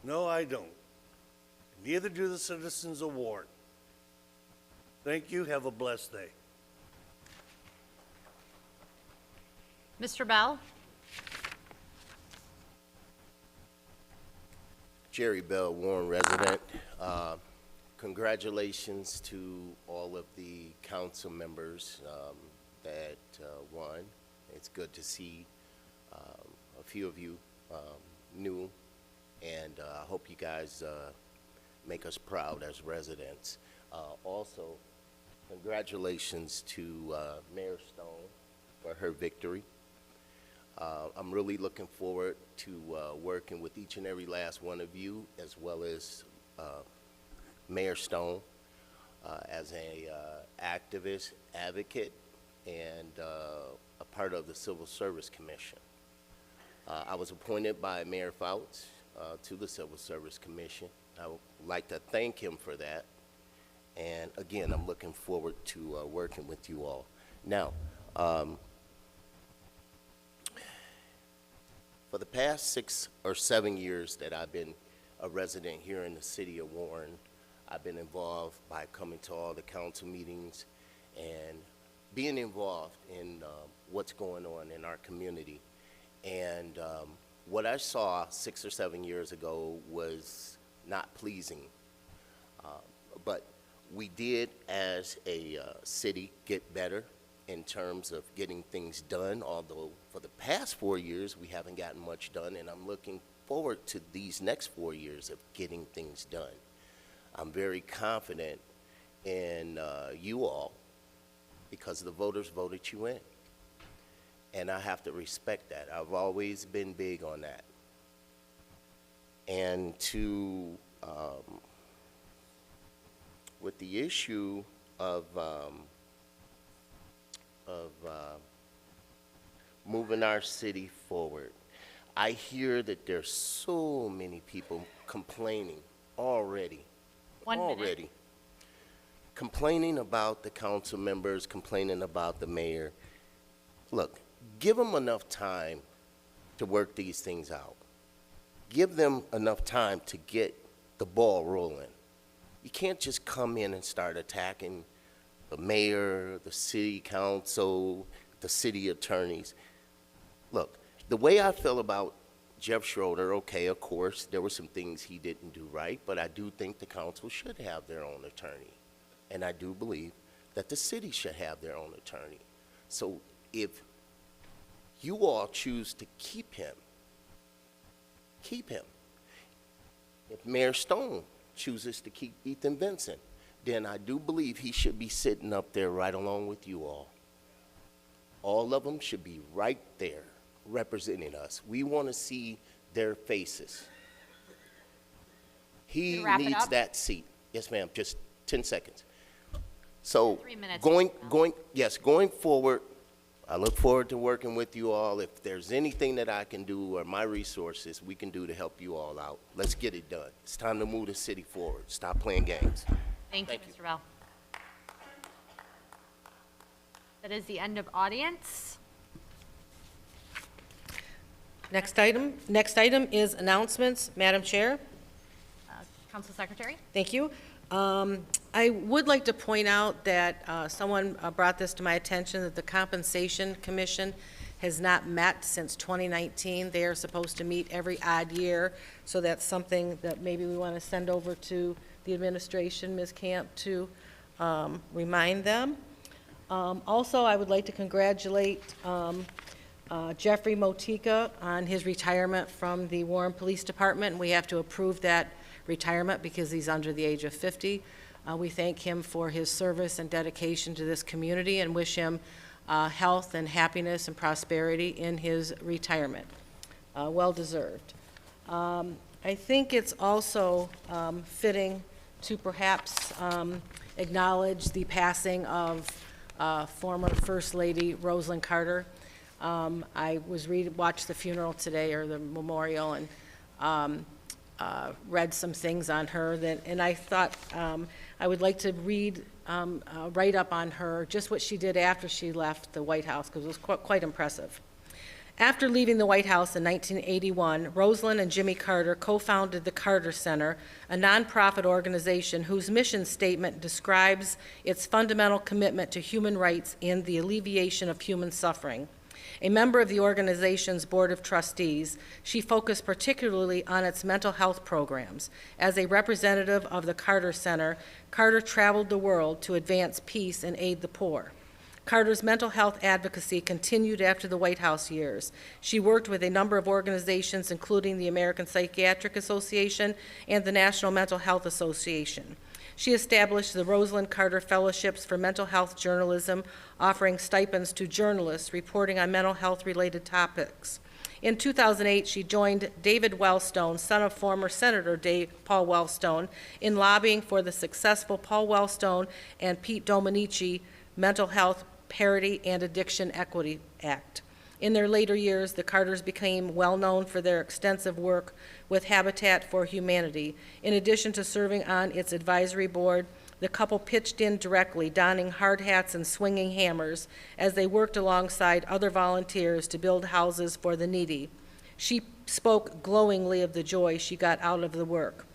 No, I don't. Neither do the citizens of Warren. Thank you. Have a blessed day.
Mr. Bell?
Jerry Bell, Warren resident. Congratulations to all of the council members that won. It's good to see a few of you new, and I hope you guys make us proud as residents. Also, congratulations to Mayor Stone for her victory. I'm really looking forward to working with each and every last one of you, as well as Mayor Stone as a activist, advocate, and a part of the Civil Service Commission. I was appointed by Mayor Fouts to the Civil Service Commission. I would like to thank him for that. And again, I'm looking forward to working with you all. Now, for the past 6 or 7 years that I've been a resident here in the city of Warren, I've been involved by coming to all the council meetings and being involved in what's going on in our community. And what I saw 6 or 7 years ago was not pleasing. But we did, as a city, get better in terms of getting things done, although for the past 4 years, we haven't gotten much done, and I'm looking forward to these next 4 years of getting things done. I'm very confident in you all because the voters voted you in, and I have to respect that. I've always been big on that. And to, with the issue of moving our city forward, I hear that there's so many people complaining already.
1 minute.
Complaining about the council members, complaining about the mayor. Look, give them enough time to work these things out. Give them enough time to get the ball rolling. You can't just come in and start attacking the mayor, the city council, the city attorneys. Look, the way I feel about Jeff Schroeder, okay, of course, there were some things he didn't do right, but I do think the council should have their own attorney. And I do believe that the city should have their own attorney. So if you all choose to keep him, keep him. If Mayor Stone chooses to keep Ethan Vincent, then I do believe he should be sitting up there right along with you all. All of them should be right there representing us. We want to see their faces. He
Wrap it
needs
up?
that seat. Yes, ma'am, just 10 seconds. So
3 minutes.
going forward, I look forward to working with you all. If there's anything that I can do or my resources we can do to help you all out, let's get it done. It's time to move the city forward. Stop playing games.
Thank you, Mr. Bell. That is the end of audience.
Next item is announcements. Madam Chair.
Council Secretary.
Thank you. I would like to point out that someone brought this to my attention, that the Compensation Commission has not met since 2019. They are supposed to meet every odd year, so that's something that maybe we want to send over to the administration, Ms. Camp, to remind them. Also, I would like to congratulate Jeffrey Motika on his retirement from the Warren Police Department. We have to approve that retirement because he's under the age of 50. We thank him for his service and dedication to this community and wish him health and happiness and prosperity in his retirement. Well deserved. I think it's also fitting to perhaps acknowledge the passing of former First Lady Rosalynn Carter. I watched the funeral today, or the memorial, and read some things on her, and I thought I would like to read write up on her, just what she did after she left the White House, because it was quite impressive. After leaving the White House in 1981, Rosalynn and Jimmy Carter co-founded the Carter Center, a nonprofit organization whose mission statement describes its fundamental commitment to human rights and the alleviation of human suffering. A member of the organization's board of trustees, she focused particularly on its mental health programs. As a representative of the Carter Center, Carter traveled the world to advance peace and aid the poor. Carter's mental health advocacy continued after the White House years. She worked with a number of organizations, including the American Psychiatric Association and the National Mental Health Association. She established the Rosalynn Carter Fellowships for Mental Health Journalism, offering stipends to journalists reporting on mental health-related topics. In 2008, she joined David Wellstone, son of former Senator Paul Wellstone, in lobbying for the successful Paul Wellstone and Pete Domenici Mental Health Parity and Addiction Equity Act. In their later years, the Carters became well known for their extensive work with Habitat for Humanity. In addition to serving on its advisory board, the couple pitched in directly, donning hard hats and swinging hammers, as they worked alongside other volunteers to build houses for the needy. She spoke glowingly of the joy she got out of the work.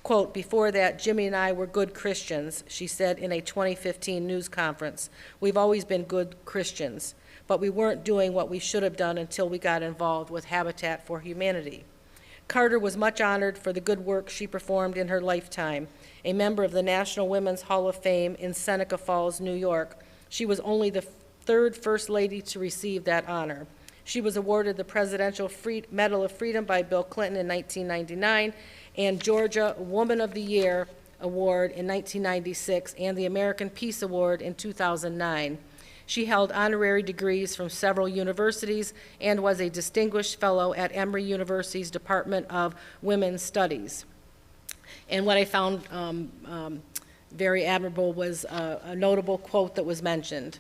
Quote, "Before that, Jimmy and I were good Christians," she said in a 2015 news conference. "We've always been good Christians, but we weren't doing what we should have done until we got involved with Habitat for Humanity." Carter was much honored for the good work she performed in her lifetime. A member of the National Women's Hall of Fame in Seneca Falls, New York, she was only the third First Lady to receive that honor. She was awarded the Presidential Medal of Freedom by Bill Clinton in 1999 and Georgia Woman of the Year Award in 1996 and the American Peace Award in 2009. She held honorary degrees from several universities and was a distinguished fellow at Emory University's Department of Women's Studies. And what I found very admirable was a notable quote that was mentioned.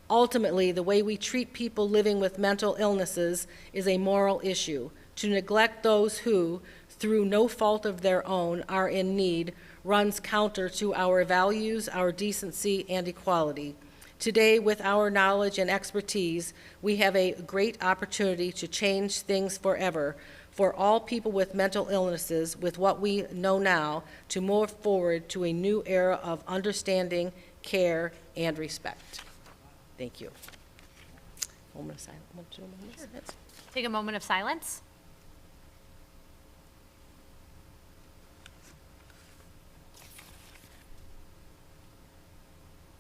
"Ultimately, the way we treat people living with mental illnesses is a moral issue. To neglect those who, through no fault of their own, are in need runs counter to our values, our decency, and equality. Today, with our knowledge and expertise, we have a great opportunity to change things forever for all people with mental illnesses, with what we know now, to move forward to a new era of understanding, care, and respect." Thank you. Moment of silence.
Take a moment of silence.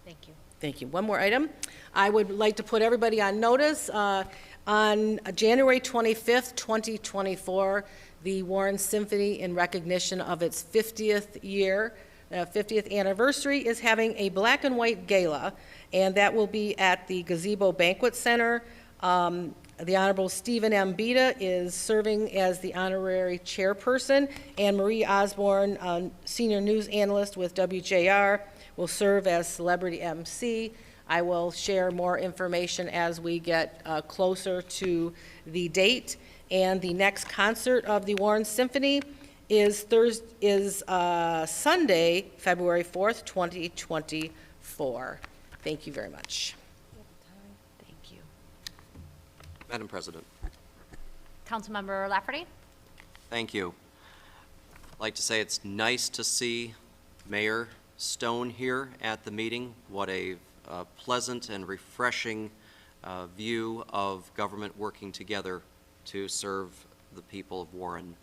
Thank you.
Thank you. One more item. I would like to put everybody on notice. On January 25th, 2024, the Warren Symphony, in recognition of its 50th year, 50th anniversary, is having a black and white gala, and that will be at the Gazebo Banquet Center. The Honorable Stephen M. Bida is serving as the honorary chairperson, and Marie Osborne, senior news analyst with WJR, will serve as celebrity MC. I will share more information as we get closer to the date. And the next concert of the Warren Symphony is Sunday, February 4th, 2024. Thank you very much.
Thank you.
Madam President.
Councilmember Lafferty?
Thank you. I'd like to say it's nice to see Mayor Stone here at the meeting. What a pleasant and refreshing view of government working together to serve the people of Warren.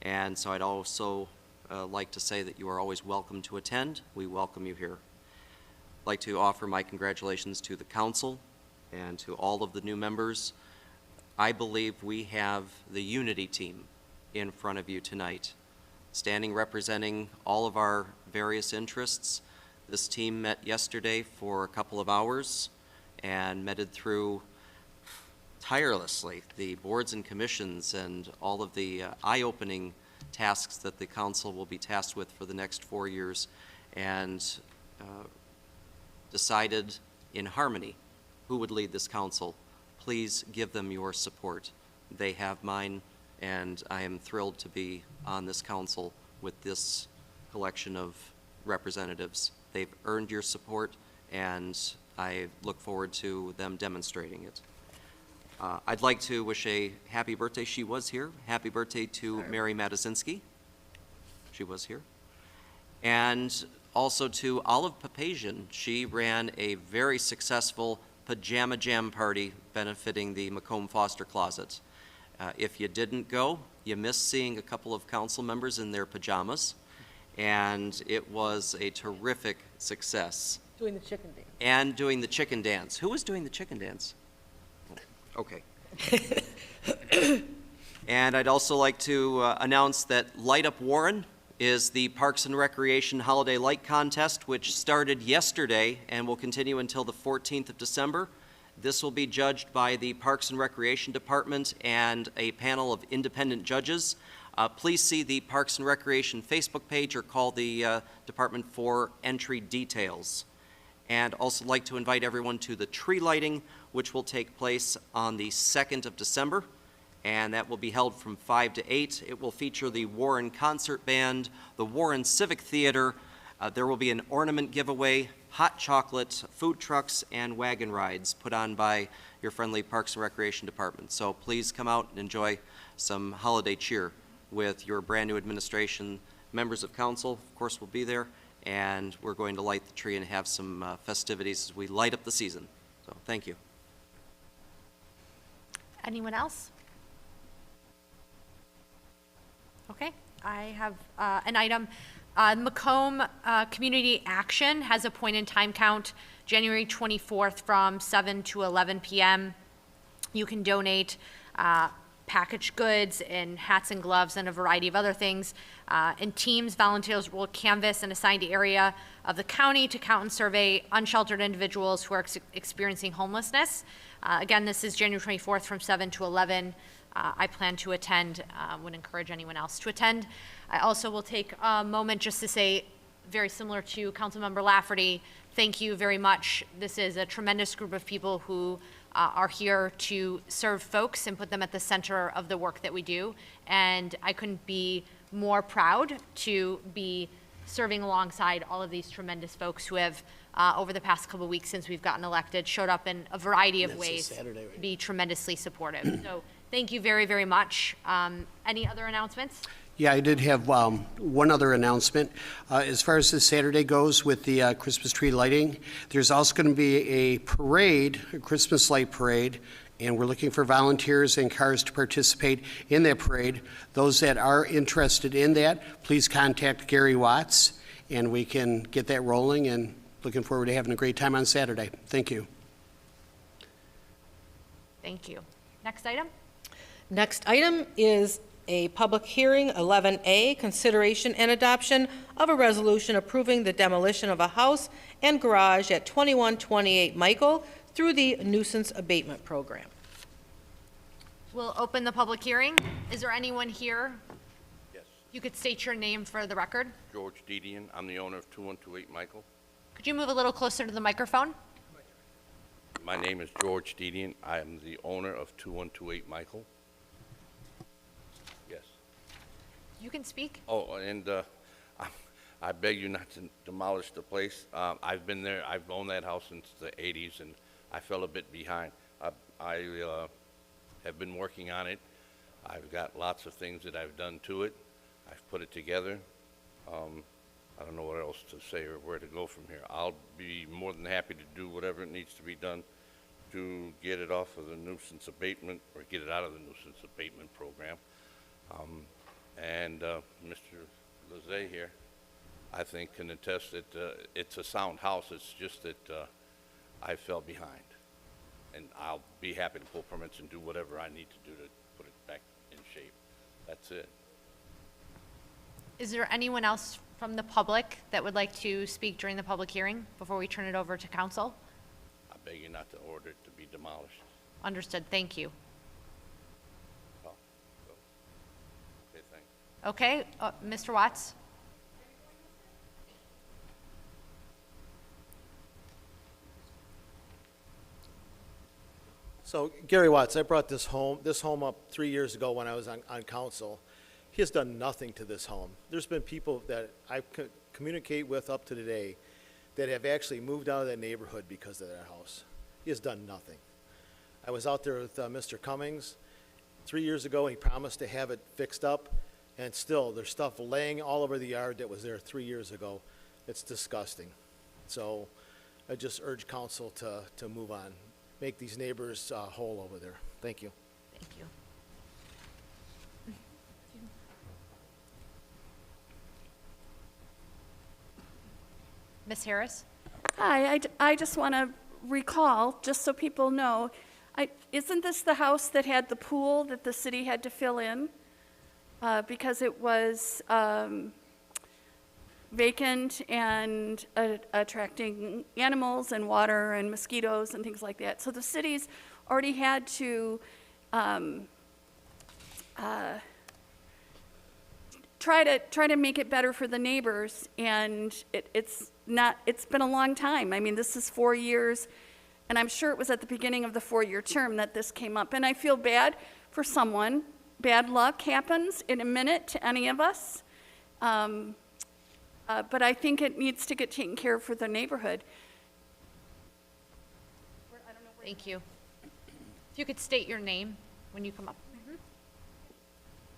And so I'd also like to say that you are always welcome to attend. We welcome you here. I'd like to offer my congratulations to the council and to all of the new members. I believe we have the unity team in front of you tonight, standing representing all of our various interests. This team met yesterday for a couple of hours and meted through tirelessly the boards and commissions and all of the eye-opening tasks that the council will be tasked with for the next 4 years, and decided in harmony who would lead this council. Please give them your support. They have mine, and I am thrilled to be on this council with this collection of representatives. They've earned your support, and I look forward to them demonstrating it. I'd like to wish a happy birthday. She was here. Happy birthday to Mary Matazinski. She was here. And also to Olive Papazian. She ran a very successful pajama jam party benefiting the Macomb Foster Closet. If you didn't go, you missed seeing a couple of council members in their pajamas, and it was a terrific success.
Doing the chicken dance.
And doing the chicken dance. Who was doing the chicken dance? Okay. And I'd also like to announce that Light Up Warren is the Parks and Recreation Holiday Light Contest, which started yesterday and will continue until the 14th of December. This will be judged by the Parks and Recreation Department and a panel of independent judges. Please see the Parks and Recreation Facebook page or call the department for entry details. And also like to invite everyone to the tree lighting, which will take place on the 2nd of December, and that will be held from 5 to 8. It will feature the Warren Concert Band, the Warren Civic Theater. There will be an ornament giveaway, hot chocolate, food trucks, and wagon rides put on by your friendly Parks and Recreation Department. So please come out and enjoy some holiday cheer with your brand new administration. Members of council, of course, will be there, and we're going to light the tree and have some festivities as we light up the season. So thank you.
Anyone else? Okay, I have an item. Macomb Community Action has a point in time count, January 24th from 7 to 11 p.m. You can donate packaged goods and hats and gloves and a variety of other things. In teams, volunteers will canvass an assigned area of the county to count and survey unsheltered individuals who are experiencing homelessness. Again, this is January 24th from 7 to 11. I plan to attend, would encourage anyone else to attend. I also will take a moment just to say, very similar to Councilmember Lafferty, thank you very much. This is a tremendous group of people who are here to serve folks and put them at the center of the work that we do. And I couldn't be more proud to be serving alongside all of these tremendous folks who have, over the past couple of weeks since we've gotten elected, showed up in a variety of ways to be tremendously supportive. So thank you very, very much. Any other announcements?
Yeah, I did have one other announcement. As far as this Saturday goes with the Christmas tree lighting, there's also going to be a parade, a Christmas light parade, and we're looking for volunteers and cars to participate in that parade. Those that are interested in that, please contact Gary Watts, and we can get that rolling, and looking forward to having a great time on Saturday. Thank you.
Thank you. Next item?
Next item is a public hearing, 11A, consideration and adoption of a resolution approving the demolition of a house and garage at 2128 Michael through the nuisance abatement program.
We'll open the public hearing. Is there anyone here?
Yes.
You could state your name for the record.
George Dedian, I'm the owner of 2128 Michael.
Could you move a little closer to the microphone?
My name is George Dedian. I am the owner of 2128 Michael. Yes.
You can speak.
Oh, and I beg you not to demolish the place. I've been there, I've owned that house since the 80s, and I fell a bit behind. I have been working on it. I've got lots of things that I've done to it. I've put it together. I don't know what else to say or where to go from here. I'll be more than happy to do whatever it needs to be done to get it off of the nuisance abatement, or get it out of the nuisance abatement program. Mr. Lezay here, I think, can attest that it's a sound house. It's just that I fell behind. And I'll be happy to pull permits and do whatever I need to do to put it back in shape. That's it.
Is there anyone else from the public that would like to speak during the public hearing before we turn it over to council?
I beg you not to order it to be demolished.
Understood. Thank you.
Oh, so, okay, thanks.
Okay, Mr. Watts?
So Gary Watts, I brought this home up 3 years ago when I was on council. He has done nothing to this home. There's been people that I communicate with up to today that have actually moved out of that neighborhood because of that house. He has done nothing. I was out there with Mr. Cummings 3 years ago, and he promised to have it fixed up, and still, there's stuff laying all over the yard that was there 3 years ago. It's disgusting. So I just urge council to move on. Make these neighbors whole over there. Thank you.
Thank you. Ms. Harris?
Hi, I just want to recall, just so people know, isn't this the house that had the pool that the city had to fill in? Because it was vacant and attracting animals and water and mosquitoes and things like that. So the city's already had to try to make it better for the neighbors, and it's been a long time. I mean, this is 4 years, and I'm sure it was at the beginning of the 4-year term that this came up. And I feel bad for someone. Bad luck happens in a minute to any of us. But I think it needs to get taken care of for the neighborhood.
Thank you. If you could state your name when you come up.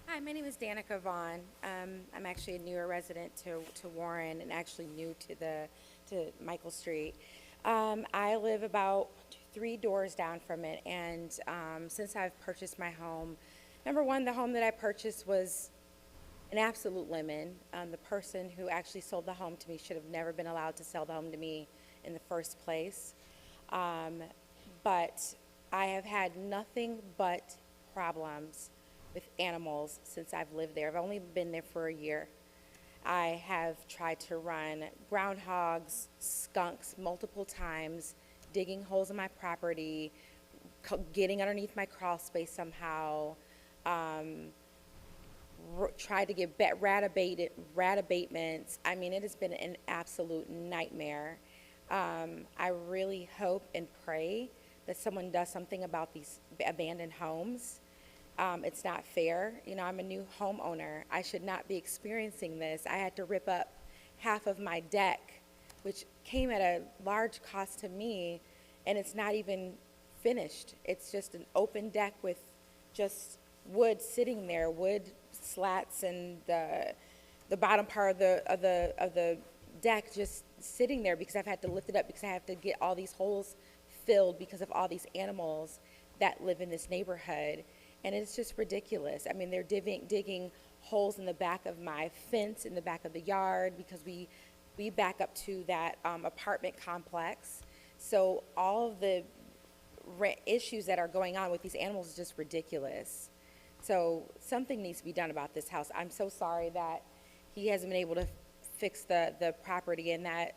Hi, my name is Danica Vaughn. I'm actually a newer resident to Warren, and actually new to Michael Street. I live about 3 doors down from it, and since I've purchased my home, number one, the home that I purchased was an absolute lemon. The person who actually sold the home to me should have never been allowed to sell the home to me in the first place. But I have had nothing but problems with animals since I've lived there. I've only been there for a year. I have tried to run groundhogs, skunks multiple times, digging holes in my property, getting underneath my crawl space somehow, tried to get rat abatements. I mean, it has been an absolute nightmare. I really hope and pray that someone does something about these abandoned homes. It's not fair. You know, I'm a new homeowner. I should not be experiencing this. I had to rip up half of my deck, which came at a large cost to me, and it's not even finished. It's just an open deck with just wood sitting there, wood slats, and the bottom part of the deck just sitting there because I've had to lift it up because I have to get all these holes filled because of all these animals that live in this neighborhood. And it's just ridiculous. I mean, they're digging holes in the back of my fence, in the back of the yard, because we back up to that apartment complex. So all of the issues that are going on with these animals is just ridiculous. So something needs to be done about this house. I'm so sorry that he hasn't been able to fix the property, and that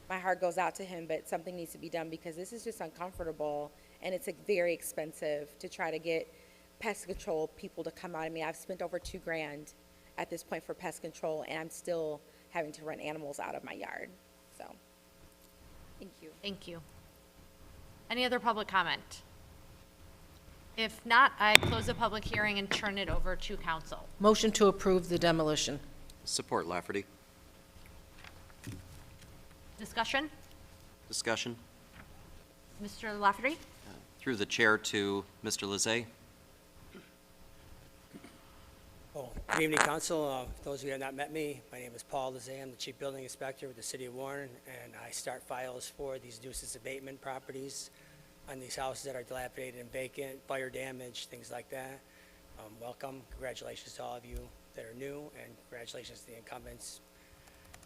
my heart goes out to him, but something needs to be done because this is just uncomfortable, and it's very expensive to try to get pest control people to come out. I mean, I've spent over $2,000 at this point for pest control, and I'm still having to run animals out of my yard. So, thank you.
Thank you. Any other public comment? If not, I close the public hearing and turn it over to council.
Motion to approve the demolition.
Support Lafferty.
Discussion?
Discussion.
Mr. Lafferty?
Through the chair to Mr. Lizay.
Good evening, Council. For those of you who have not met me, my name is Paul Lizay. I'm the Chief Building Inspector with the City of Warren, and I start files for these nuisance abatement properties on these houses that are dilapidated and vacant, fire damage, things like that. Welcome. Congratulations to all of you that are new, and congratulations to the incumbents.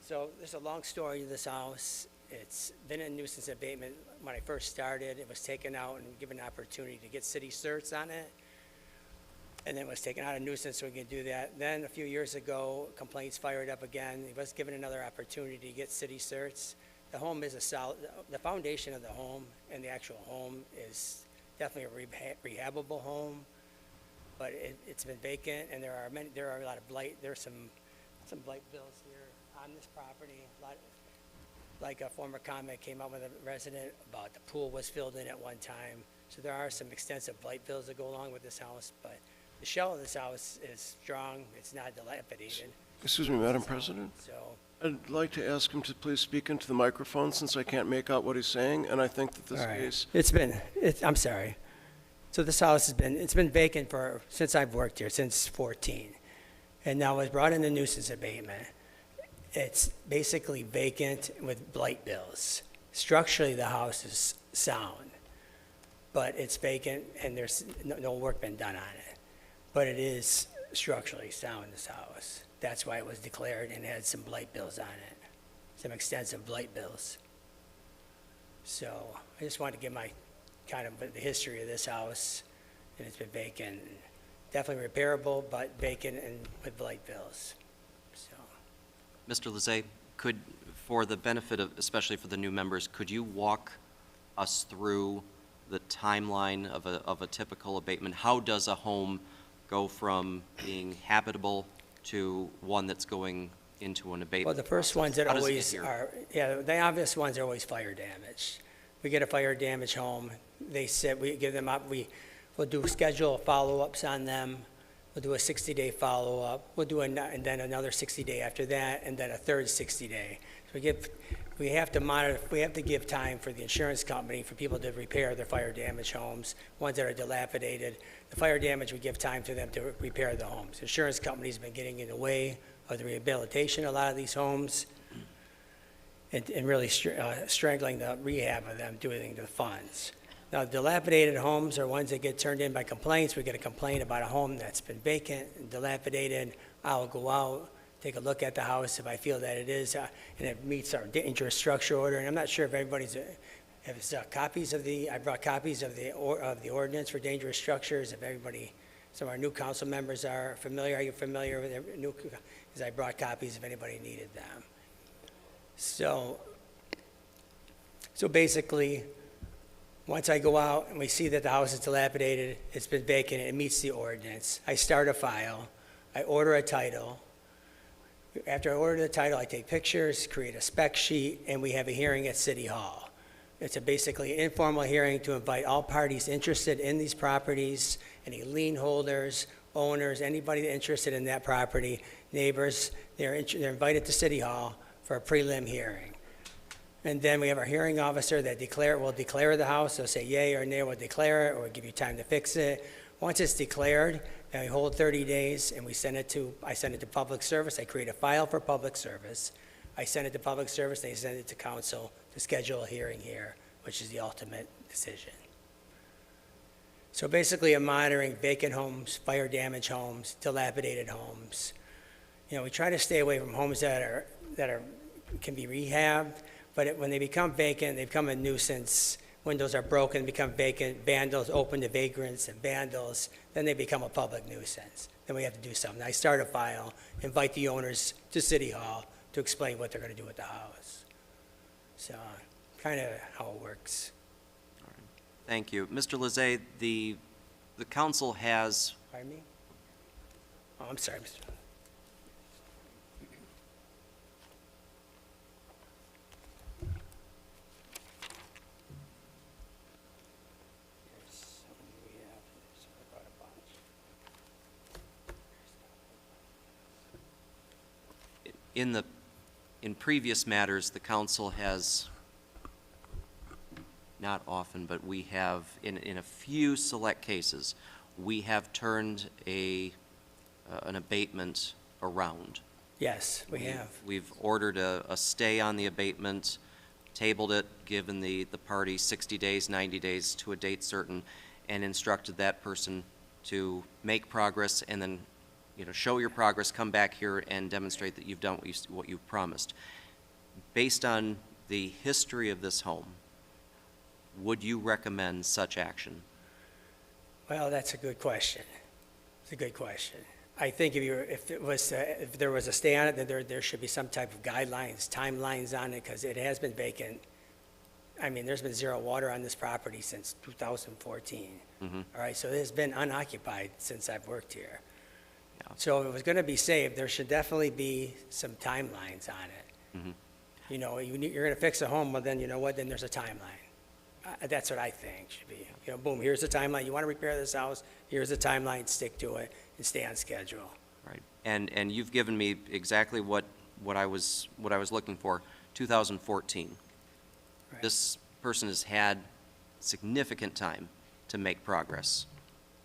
So there's a long story to this house. It's been in nuisance abatement when I first started. It was taken out and given an opportunity to get city certs on it. And then it was taken out of nuisance so we could do that. Then a few years ago, complaints fired up again. It was given another opportunity to get city certs. The home is a solid, the foundation of the home and the actual home is definitely a rehabable home, but it's been vacant, and there are a lot of blight. There's some blight bills here on this property. Like a former comment came up with a resident about the pool was filled in at one time. So there are some extensive blight bills that go along with this house, but the shell of this house is strong. It's not dilapidated.
Excuse me, Madam President.
So
I'd like to ask him to please speak into the microphone since I can't make out what he's saying, and I think that this
all right.
case...
I'm sorry. So this house it's been vacant since I've worked here, since 14. And now it's brought in the nuisance abatement. It's basically vacant with blight bills. Structurally, the house is sound, but it's vacant and there's no work been done on it. But it is structurally sound, this house. That's why it was declared and had some blight bills on it, some extensive blight bills. So I just wanted to give my kind of the history of this house, and it's been vacant, definitely repairable, but vacant and with blight bills. So,
Mr. Lizay, for the benefit of, especially for the new members, could you walk us through the timeline of a typical abatement? How does a home go from being habitable to one that's going into an abatement?
well, the first ones that
How does it
always
get here?
are, the obvious ones are always fire damage. We get a fire damage home, we give them up, we'll do schedule follow-ups on them. We'll do a 60-day follow-up. We'll do and then another 60-day after that, and then a third 60-day. So we have to monitor. We have to give time for the insurance company for people to repair their fire damage homes, ones that are dilapidated. The fire damage, we give time to them to repair the homes. Insurance companies have been getting in the way of the rehabilitation of a lot of these homes, and really strangling the rehab of them, doing the funds. Now, dilapidated homes are ones that get turned in by complaints. We get a complaint about a home that's been vacant and dilapidated. I'll go out, take a look at the house if I feel that it is, and it meets our dangerous structure order. And I'm not sure if everybody's, copies of I brought copies of the ordinance for dangerous structures. If everybody, some of our new council members are familiar. Are you familiar with the new? Because I brought copies if anybody needed them. So basically, once I go out and we see that the house is dilapidated, it's been vacant, it meets the ordinance, I start a file, I order a title. After I order the title, I take pictures, create a spec sheet, and we have a hearing at City Hall. It's basically an informal hearing to invite all parties interested in these properties, any lien holders, owners, anybody interested in that property, neighbors, they're invited to City Hall for a prelim hearing. And then we have our hearing officer that will declare the house. They'll say yay or nay, we'll declare it, or we'll give you time to fix it. Once it's declared, then we hold 30 days, and I send it to public service. I create a file for public service. I send it to public service, they send it to council to schedule a hearing here, which is the ultimate decision. So basically, I'm monitoring vacant homes, fire damaged homes, dilapidated homes. We try to stay away from homes that can be rehabbed. But when they become vacant, they become a nuisance, windows are broken, become vacant, vandals open to vagrants and vandals, then they become a public nuisance. Then we have to do something. I start a file, invite the owners to City Hall to explain what they're going to do with the house. So, kind of how it works.
Thank you. Mr. Lezay, the council has,
Pardon me? Oh, I'm sorry, Mr.
in previous matters, the council has, not often, but we have, in a few select cases, we have turned an abatement around.
Yes, we have.
We've ordered a stay on the abatement, tabled it, given the party 60 days, 90 days to a date certain, and instructed that person to make progress and then, show your progress, come back here and demonstrate that you've done what you've promised. Based on the history of this home, would you recommend such action?
Well, that's a good question. It's a good question. I think if there was a stay on it, then there should be some type of guidelines, timelines on it, because it has been vacant. I mean, there's been zero water on this property since 2014. All right, so it has been unoccupied since I've worked here. So if it was going to be saved, there should definitely be some timelines on it. You're going to fix a home, well, then you know what, then there's a timeline. That's what I think should be. Boom, here's the timeline. You want to repair this house, here's the timeline, stick to it, and stay on schedule.
Right. And you've given me exactly what I was looking for, 2014.
Right.
This person has had significant time to make progress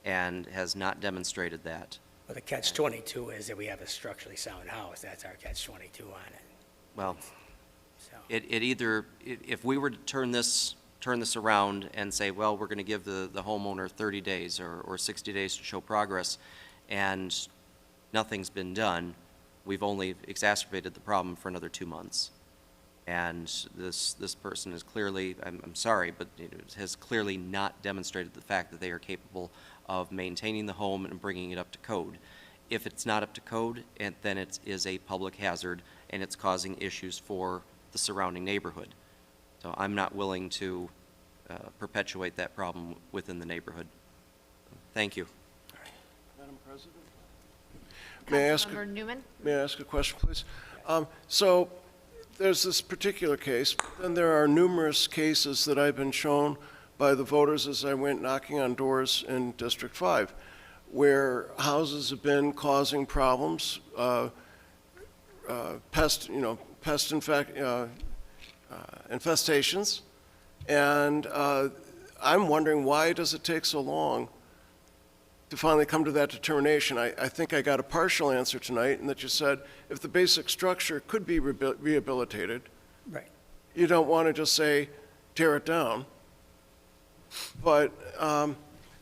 and has not demonstrated that.
Well, the catch-22 is that we have a structurally sound house. That's our catch-22 on it.
Well,
So,
if we were to turn this around and say, well, we're going to give the homeowner 30 days or 60 days to show progress, and nothing's been done, we've only exacerbated the problem for another 2 months. And this person is clearly, I'm sorry, but has clearly not demonstrated the fact that they are capable of maintaining the home and bringing it up to code. If it's not up to code, then it is a public hazard, and it's causing issues for the surrounding neighborhood. So I'm not willing to perpetuate that problem within the neighborhood. Thank you.
Madam President? May
Councilmember Newman?
I ask a question, please? So there's this particular case, and there are numerous cases that I've been shown by the voters as I went knocking on doors in District 5, where houses have been causing problems, infestations, and I'm wondering, why does it take so long to finally come to that determination? I think I got a partial answer tonight, in that you said if the basic structure could be rehabilitated,
right.
you don't want to just say, tear it down. But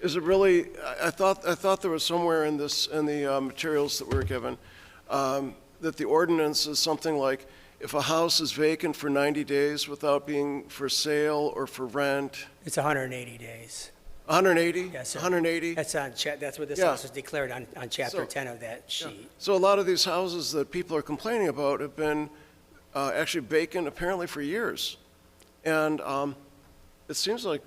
is it really, I thought there was somewhere in the materials that we were given, that the ordinance is something like, if a house is vacant for 90 days without being for sale or for rent.
It's 180 days.
180?
Yes, sir.
180?
That's what this
Yeah.
house was declared on Chapter
So-
10 of that sheet.
So a lot of these houses that people are complaining about have been actually vacant apparently for years. And it seems like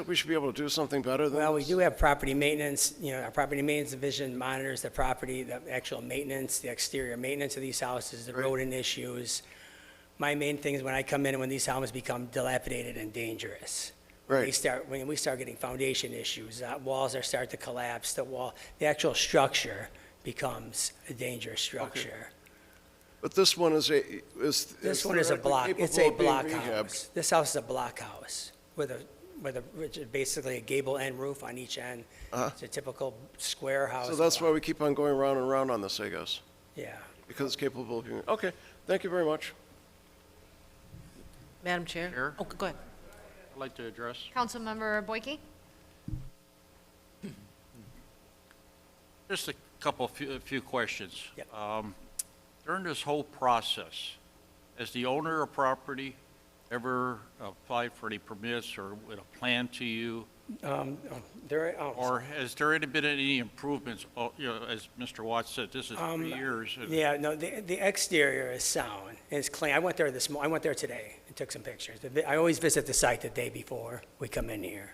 we should be able to do something better than
Well, we
this.
do have property maintenance, our property maintenance division monitors the property, the actual maintenance, the exterior maintenance of these houses, the rodent issues. My main thing is when I come in and when these houses become dilapidated and dangerous.
Right.
When we start getting foundation issues, walls start to collapse, the actual structure becomes a dangerous structure.
But this one is
This one is a
theoretically
block,
capable
it's a
of being
block
rehabbed.
house. This house is a block house which is basically a gable end roof on each end. It's a typical square house.
So that's why we keep on going round and round on this, I guess,
Yeah.
because it's capable of being, okay, thank you very much.
Madam Chair?
Chair?
Oh, go ahead.
I'd like to address.
Councilmember Boyke?
Just a few questions.
Yep.
During this whole process, as the owner of property, ever applied for any permits or with a plan to you? Or has there been any improvements? Oh, you know, as Mr. Watts said, this is 3 years.
Yeah, no, the exterior is sound, and it's clean. I went there I went there today and took some pictures. I always visit the site the day before we come in here.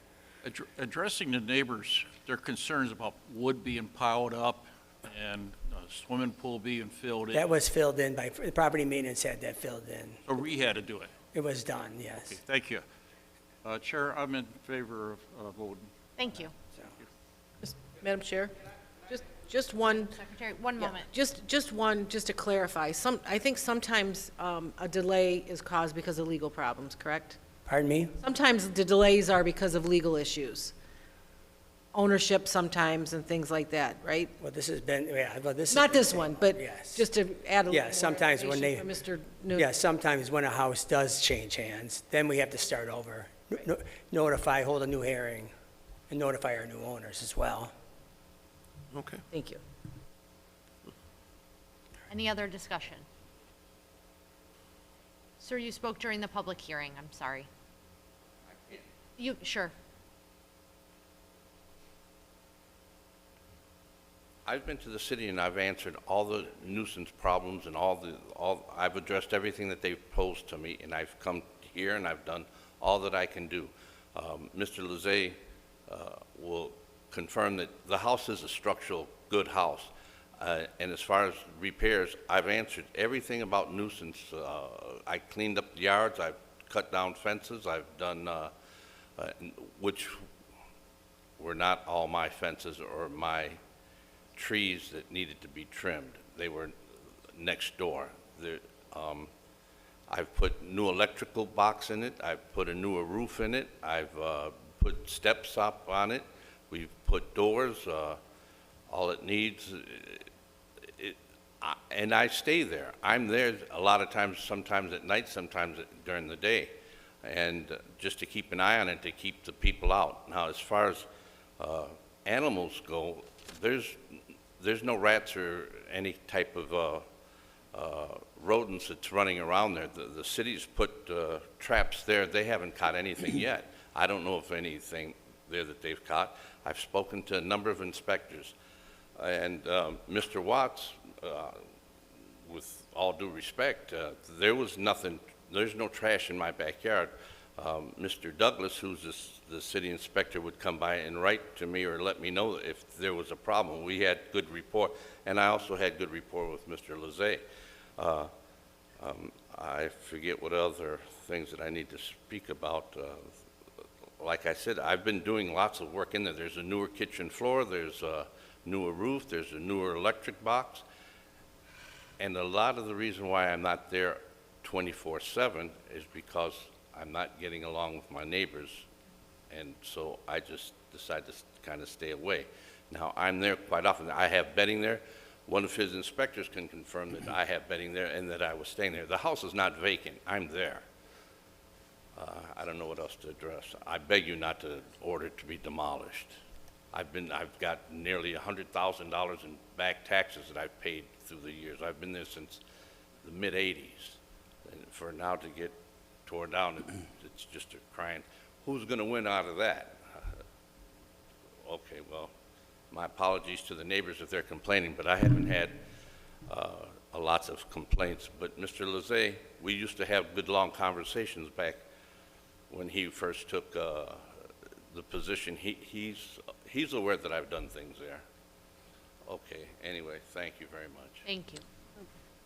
Addressing the neighbors, their concerns about wood being piled up and a swimming pool being filled in.
That was filled in by, the property maintenance had that filled in.
So we had to do it.
It was done, yes.
Okay, thank you. Chair, I'm in favor of voting.
Thank you.
Madam Chair, just one.
Secretary, one
Yeah,
moment.
just one, just to clarify. I think sometimes a delay is caused because of legal problems, correct?
Pardon me?
Sometimes the delays are because of legal issues. Ownership sometimes and things like that, right?
Well, this has been, yeah, well, this.
Not this one, but
Yes.
just to add a little
Yeah,
more
sometimes when they.
information for Mr. Newton.
Yeah, sometimes when a house does change hands, then we have to start over. Notify, hold a new hearing, and notify our new owners as well.
Okay.
Thank you.
Any other discussion? Sir, you spoke during the public hearing, I'm sorry. Sure.
I've been to the city and I've answered all the nuisance problems and I've addressed everything that they've posed to me, and I've come here and I've done all that I can do. Mr. Lezay will confirm that the house is a structural good house. And as far as repairs, I've answered everything about nuisance. I cleaned up the yards, I've cut down fences, I've done, which were not all my fences or my trees that needed to be trimmed. They were next door. I've put new electrical box in it. I've put a newer roof in it. I've put steps up on it. We've put doors. All it needs, and I stay there. I'm there a lot of times, sometimes at night, sometimes during the day, and just to keep an eye on it, to keep the people out. Now, as far as animals go, there's no rats or any type of rodents that's running around there. The city's put traps there. They haven't caught anything yet. I don't know if anything there that they've caught. I've spoken to a number of inspectors. And Mr. Watts, with all due respect, there was nothing, there's no trash in my backyard. Mr. Douglas, who's the city inspector, would come by and write to me or let me know if there was a problem. We had good rapport, and I also had good rapport with Mr. Lezay. I forget what other things that I need to speak about. Like I said, I've been doing lots of work in there. There's a newer kitchen floor, there's a newer roof, there's a newer electric box, and a lot of the reason why I'm not there 24/7 is because I'm not getting along with my neighbors, and so I just decided to kind of stay away. Now, I'm there quite often. I have bedding there. One of his inspectors can confirm that I have bedding there and that I was staying there. The house is not vacant. I'm there. I don't know what else to address. I beg you not to order it to be demolished. I've got nearly $100,000 in back taxes that I've paid through the years. I've been there since the mid-'80s. And for now to get torn down, it's just a crying. Who's going to win out of that? Okay, well, my apologies to the neighbors if they're complaining, but I haven't had lots of complaints. But Mr. Lezay, we used to have good, long conversations back when he first took the position. He's aware that I've done things there. Okay, anyway, thank you very much.
Thank you.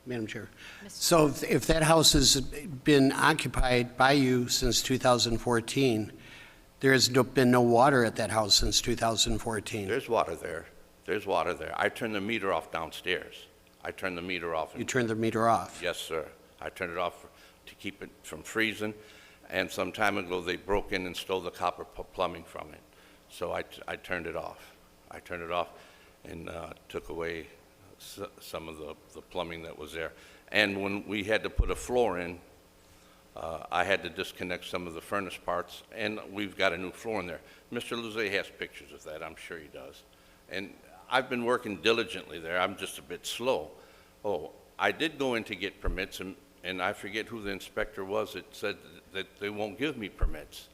Madam Chair. So if that house has been occupied by you since 2014, there has been no water at that house since 2014?
There's water there. There's water there. I turned the meter off downstairs. I turned the meter off.
You turned the meter off?
Yes, sir. I turned it off to keep it from freezing, and some time ago they broke in and stole the copper plumbing from it. So I turned it off. I turned it off and took away some of the plumbing that was there. And when we had to put a floor in, I had to disconnect some of the furnace parts, and we've got a new floor in there. Mr. Lezay has pictures of that. I'm sure he does. And I've been working diligently there. I'm just a bit slow. Oh, I did go in to get permits, and and I forget who the inspector was that said that they won't give me permits.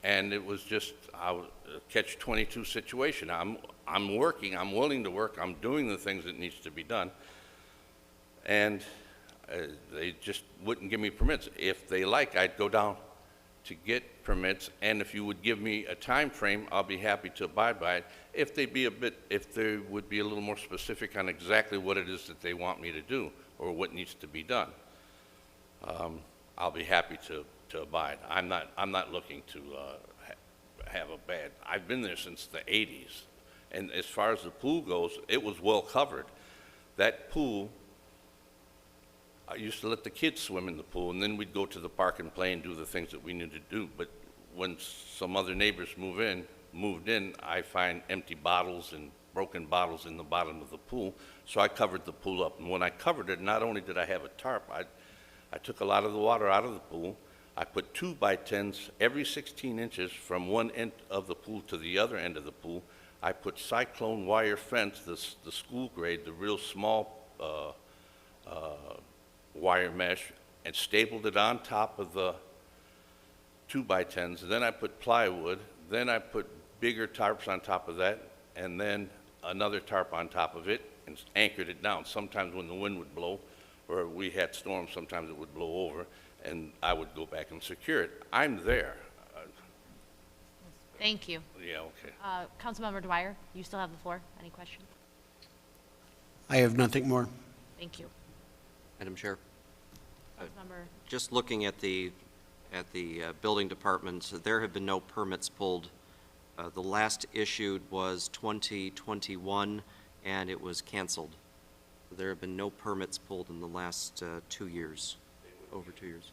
And it was just a catch-22 situation. I'm working, I'm willing to work, I'm doing the things that needs to be done, and they just wouldn't give me permits. If they like, I'd go down to get permits, and if you would give me a time frame, I'll be happy to abide by it. If they would be a little more specific on exactly what it is that they want me to do or what needs to be done, I'll be happy to abide. I'm not looking to have a bad. I've been there since the 80s, and as far as the pool goes, it was well covered. That pool, I used to let the kids swim in the pool, and then we'd go to the park and play and do the things that we needed to do. But when some other neighbors moved in, I find empty bottles and broken bottles in the bottom of the pool, so I covered the pool up. And when I covered it, not only did I have a tarp, I took a lot of the water out of the pool. I put 2x10s every 16 inches from one end of the pool to the other end of the pool. I put cyclone wire fence, the school grade, the real small wire mesh, and stapled it on top of the 2x10s. Then I put plywood. Then I put bigger tarps on top of that, and then another tarp on top of it, and anchored it down. Sometimes when the wind would blow, or we had storms, sometimes it would blow over, and I would go back and secure it. I'm there.
Thank you.
Yeah, okay.
Councilmember Dwyer, you still have the floor. Any questions?
I have nothing more.
Thank you.
Madam Chair,
Councilmember,
just looking at the building department, there have been no permits pulled. The last issued was 2021, and it was canceled. There have been no permits pulled in the last 2 years, over 2 years.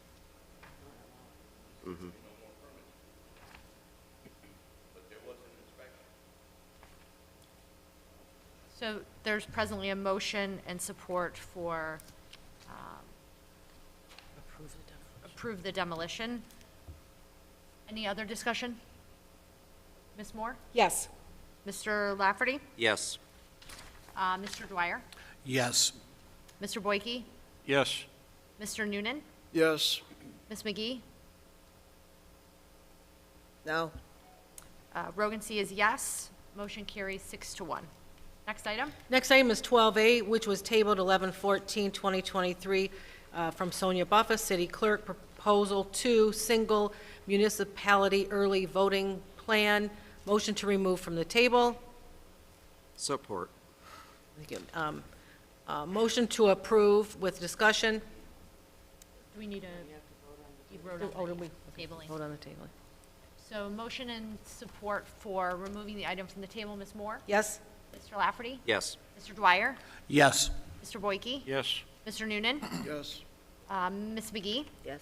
Mm-hmm.
so there's presently a motion and support for approve the demolition. Any other discussion? Ms. Moore?
Yes.
Mr. Lafferty?
Yes.
Mr. Dwyer?
Yes.
Mr. Boyke?
Yes.
Mr. Noonan?
Yes.
Ms. McGee?
No.
Rogan C is yes. Motion carries 6-1. Next item?
Next item is 12A, which was tabled 11/14/2023 from Sonia Buffa, City Clerk, Proposal 2, Single Municipality Early Voting Plan. Motion to remove from the table.
Support.
Thank you. Motion to approve with discussion.
Do we need a, you wrote on the tabling.
Vote on the table.
So motion and support for removing the item from the table. Ms. Moore?
Yes?
Mr. Lafferty?
Yes.
Mr. Dwyer?
Yes.
Mr. Boyke?
Yes.
Mr. Noonan?
Yes.
Ms. McGee?
Yes.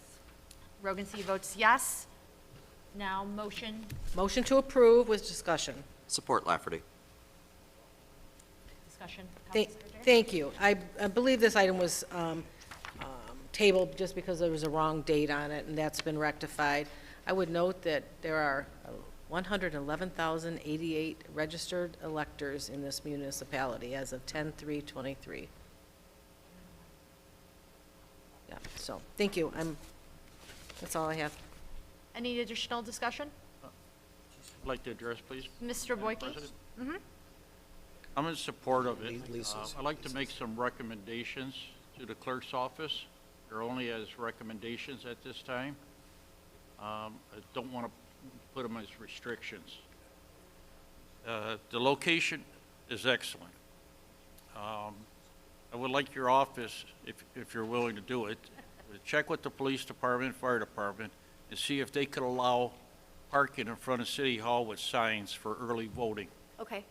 Rogan C votes yes. Now motion,
Motion to approve with discussion.
Support Lafferty.
discussion.
Thank
Council Secretary?
thank you. I believe this item was tabled just because there was a wrong date on it, and that's been rectified. I would note that there are 111,088 registered electors in this municipality as of 10/3/23. Yeah, so, thank you. That's all I have.
Any additional discussion?
I'd like to address, please.
Mr. Boyke?
President?
Mm-hmm.
I'm in support of it. I'd like to make some recommendations to the clerk's office. They're only as recommendations at this time. I don't want to put them as restrictions. The location is excellent. I would like your office, if you're willing to do it, to check with the police department, fire department, and see if they could allow parking in front of City Hall with signs for early voting.
Okay.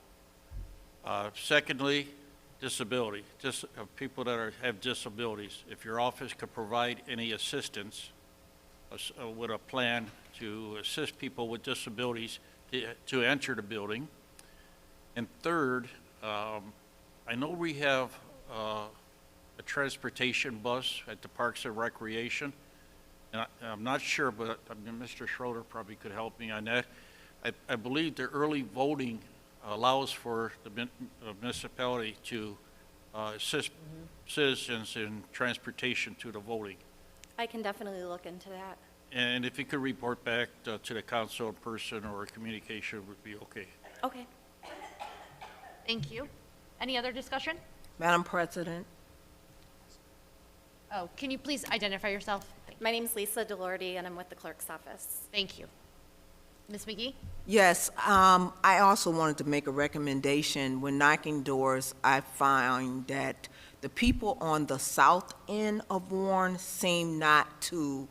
Secondly, disability, people that have disabilities. If your office could provide any assistance with a plan to assist people with disabilities to enter the building. And third, I know we have a transportation bus at the Parks and Recreation, and I'm not sure, but Mr. Schroeder probably could help me on that. I believe the early voting allows for the municipality to assist citizens in transportation to the voting.
I can definitely look into that.
And if you could report back to the council in person or communication would be okay.
Okay.
Thank you. Any other discussion?
Madam President,
Oh, can you please identify yourself?
My name's Lisa Delordy, and I'm with the clerk's office.
Thank you. Ms. McGee?
yes, I also wanted to make a recommendation. When knocking doors, I find that the people on the south end of Warren seem not to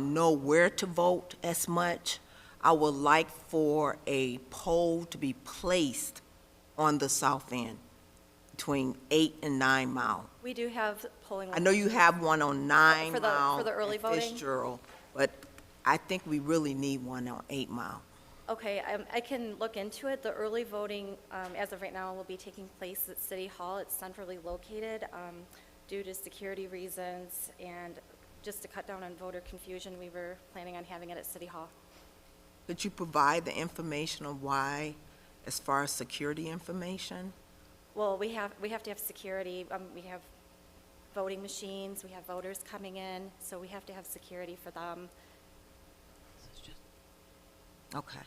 know where to vote as much. I would like for a poll to be placed on the south end between 8 and 9 Mile.
We do have polling.
I know you have one on 9
For
Mile.
the early
and
voting?
Fitzgerald, but I think we really need one on 8 Mile.
Okay, I can look into it. The early voting, as of right now, will be taking place at City Hall. It's centrally located due to security reasons, and just to cut down on voter confusion, we were planning on having it at City Hall.
Could you provide the information of why, as far as security information?
Well, we have to have security. We have voting machines, we have voters coming in, so we have to have security for them.
Okay.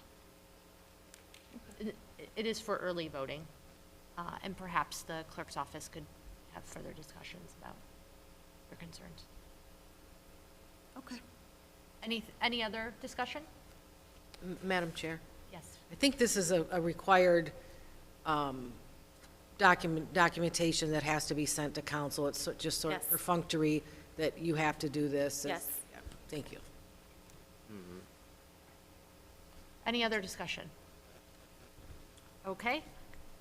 It is for early voting, and perhaps the clerk's office could have further discussions about your concerns.
Okay.
Any other discussion?
Madam Chair,
Yes.
I think this is a required documentation that has to be sent to council. It's just sort of
Yes.
perfunctory that you have to do this.
Yes.
Yeah, thank you.
Any other discussion? Okay.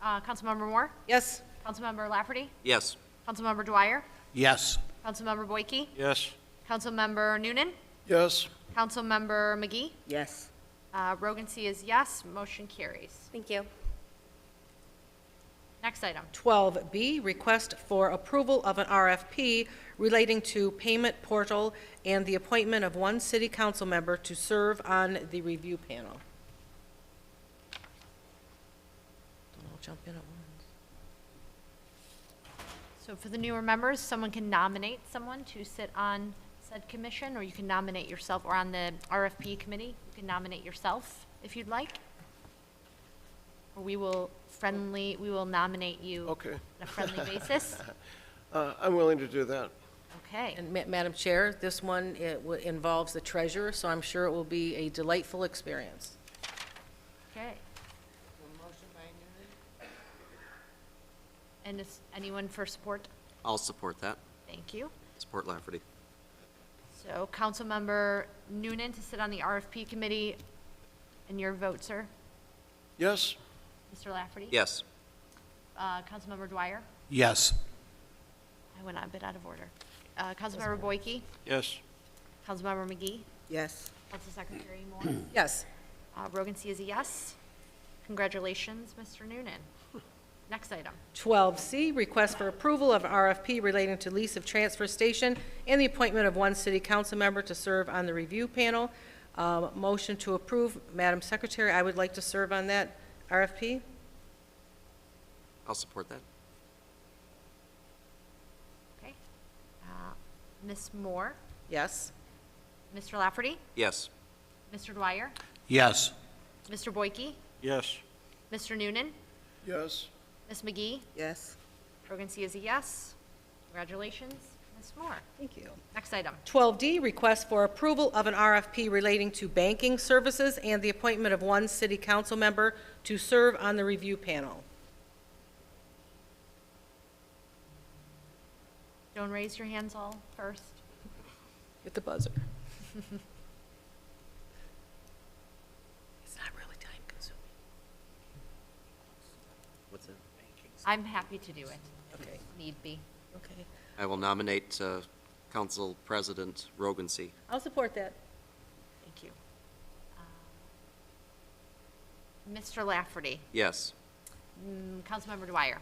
Councilmember Moore?
Yes.
Councilmember Lafferty?
Yes.
Councilmember Dwyer?
Yes.
Councilmember Boyke?
Yes.
Councilmember Noonan?
Yes.
Councilmember McGee?
Yes.
Rogan C is yes, motion carries.
Thank you.
Next item.
12B, request for approval of an RFP relating to payment portal and the appointment of one city council member to serve on the review panel. Don't all jump in at once.
So for the newer members, someone can nominate someone to sit on said commission, or you can nominate yourself, or on the RFP committee, you can nominate yourself if you'd like. Or we will nominate you
Okay.
on a friendly basis.
I'm willing to do that.
Okay.
And Madam Chair, this one involves the treasurer, so I'm sure it will be a delightful experience.
Okay. And is anyone for support?
I'll support that.
Thank you.
Support Lafferty.
So Councilmember Noonan to sit on the RFP committee, and your vote, sir?
Yes?
Mr. Lafferty?
Yes.
Councilmember Dwyer?
Yes.
I went a bit out of order. Councilmember Boyke?
Yes.
Councilmember McGee?
Yes.
Council Secretary Moore?
Yes.
Rogan C is a yes. Congratulations, Mr. Noonan. Next item.
12C, request for approval of RFP relating to lease of transfer station and the appointment of one city council member to serve on the review panel. Motion to approve. Madam Secretary, I would like to serve on that RFP.
I'll support that.
Okay. Ms. Moore?
Yes.
Mr. Lafferty?
Yes.
Mr. Dwyer?
Yes.
Mr. Boyke?
Yes.
Mr. Noonan?
Yes.
Ms. McGee?
Yes.
Rogan C is a yes. Congratulations, Ms. Moore.
Thank you.
Next item.
12D, request for approval of an RFP relating to banking services and the appointment of one city council member to serve on the review panel.
Don't raise your hands all first.
Hit the buzzer. It's not really time consuming.
What's it?
I'm happy to do it.
Okay.
Need be.
Okay.
I will nominate Council President Rogan-C.
I'll support that.
Thank you. Mr. Lafferty?
Yes.
Councilmember Dwyer?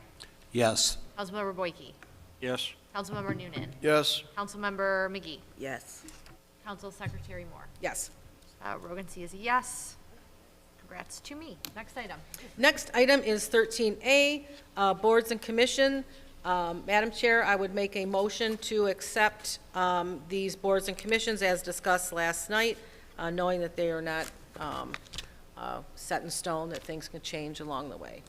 Yes.
Councilmember Boyke?
Yes.
Councilmember Noonan?
Yes.
Councilmember McGee?
Yes.
Council Secretary Moore?
Yes.
Rogan C is a yes. Congrats to me. Next item.
Next item is 13A, boards and commission. Madam Chair, I would make a motion to accept these boards and commissions as discussed last night, knowing that they are not set in stone, that things can change along the way.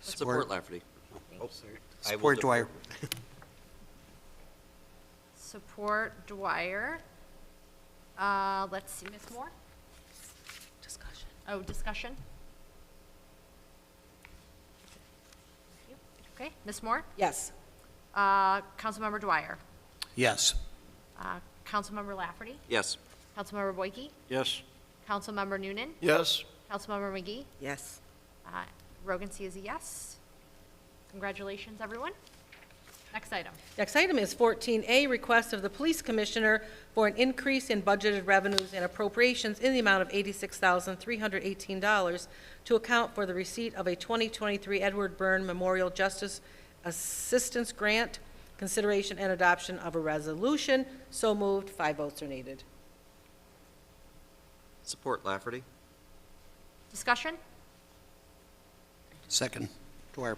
Support Lafferty. Oh, I will
Support
defer.
Dwyer.
Support Dwyer. Let's see, Ms. Moore?
Discussion.
Oh, discussion? Okay, Ms. Moore?
Yes.
Councilmember Dwyer?
Yes.
Councilmember Lafferty?
Yes.
Councilmember Boyke?
Yes.
Councilmember Noonan?
Yes.
Councilmember McGee?
Yes.
Rogan C is a yes. Congratulations, everyone. Next item.
Next item is 14A, request of the Police Commissioner for an increase in budgeted revenues and appropriations in the amount of $86,318 to account for the receipt of a 2023 Edward Byrne Memorial Justice Assistance Grant, consideration and adoption of a resolution. So moved. 5 votes are needed.
Support Lafferty.
Discussion?
Second. Dwyer.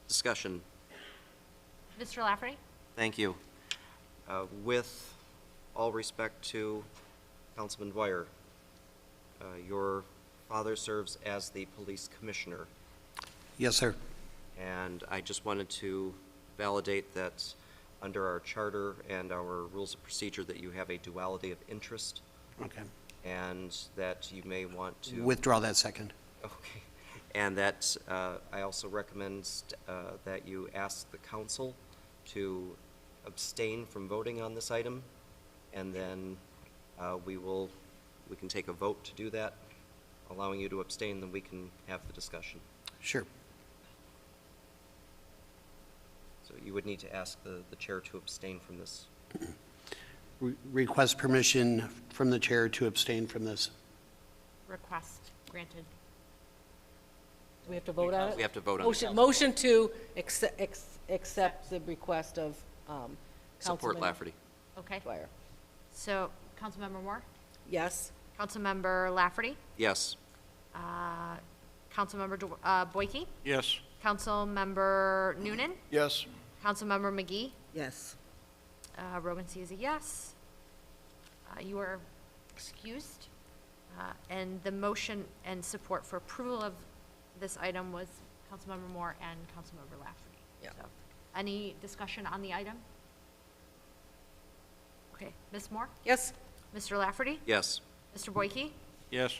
Discussion.
Mr. Lafferty?
Thank you. With all respect to Councilman Dwyer, your father serves as the police commissioner,
Yes, sir.
and I just wanted to validate that under our charter and our rules of procedure that you have a duality of interest,
Okay.
and that you may want to...
Withdraw that second.
Okay. And that I also recommend that you ask the council to abstain from voting on this item, and then we can take a vote to do that. Allowing you to abstain, then we can have the discussion.
Sure.
So you would need to ask the chair to abstain from this.
Request permission from the chair to abstain from this.
Request granted.
Do we have to vote on it?
We have to vote on
Motion,
it.
motion to accept the request of
Support
Councilman
Lafferty.
Okay.
Dwyer.
So, Councilmember Moore?
Yes.
Councilmember Lafferty?
Yes.
Councilmember Boyke?
Yes.
Councilmember Noonan?
Yes.
Councilmember McGee?
Yes.
Rogan C is a yes. You are excused. And the motion and support for approval of this item was Councilmember Moore and Councilmember Lafferty.
Yeah.
So, any discussion on the item? Okay, Ms. Moore?
Yes.
Mr. Lafferty?
Yes.
Mr. Boyke?
Yes.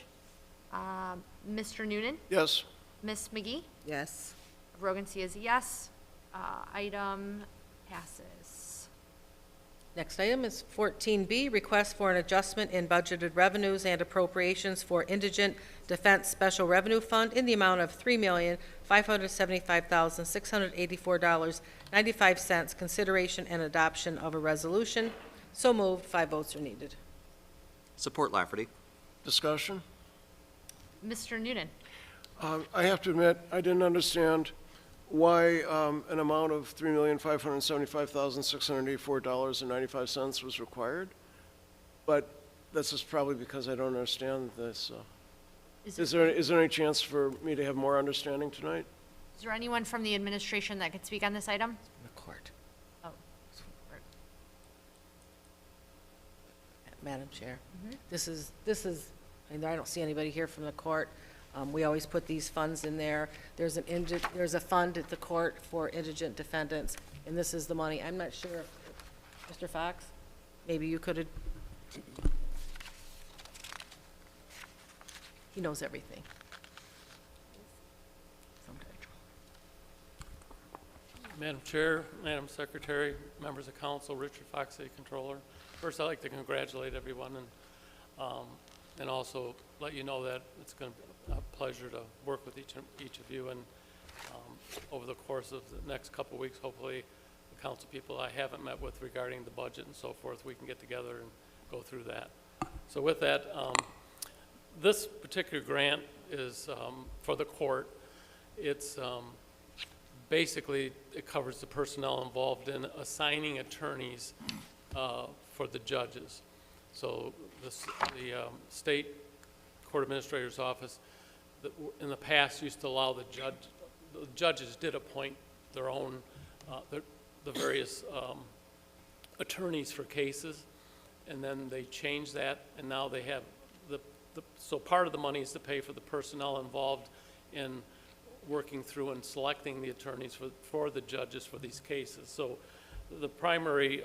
Mr. Noonan?
Yes.
Ms. McGee?
Yes.
Rogan C is a yes. Item passes.
Next item is 14B, request for an adjustment in budgeted revenues and appropriations for Indigent Defense Special Revenue Fund in the amount of $3,575,684.95, consideration and adoption of a resolution. So moved. 5 votes are needed.
Support Lafferty.
Discussion?
Mr. Noonan?
I have to admit, I didn't understand why an amount of $3,575,684.95 was required, but this is probably because I don't understand this. Is there any chance for me to have more understanding tonight?
Is there anyone from the administration that could speak on this item?
The court.
Oh.
Madam Chair, this is, and I don't see anybody here from the court. We always put these funds in there. There's a fund at the court for indigent defendants, and this is the money. I'm not sure, Mr. Fox, maybe you could have, he knows everything.
Madam Chair, Madam Secretary, members of council, Richard Fox, City Controller. First, I'd like to congratulate everyone and also let you know that it's going to be a pleasure to work with each of you, and over the course of the next couple of weeks, hopefully the council people I haven't met with regarding the budget and so forth, we can get together and go through that. So with that, this particular grant is for the court. It's basically, it covers the personnel involved in assigning attorneys for the judges. So the state court administrator's office in the past used to allow the judges did appoint their own, the various attorneys for cases, and then they changed that, and now they have so part of the money is to pay for the personnel involved in working through and selecting the attorneys for the judges for these cases. So the primary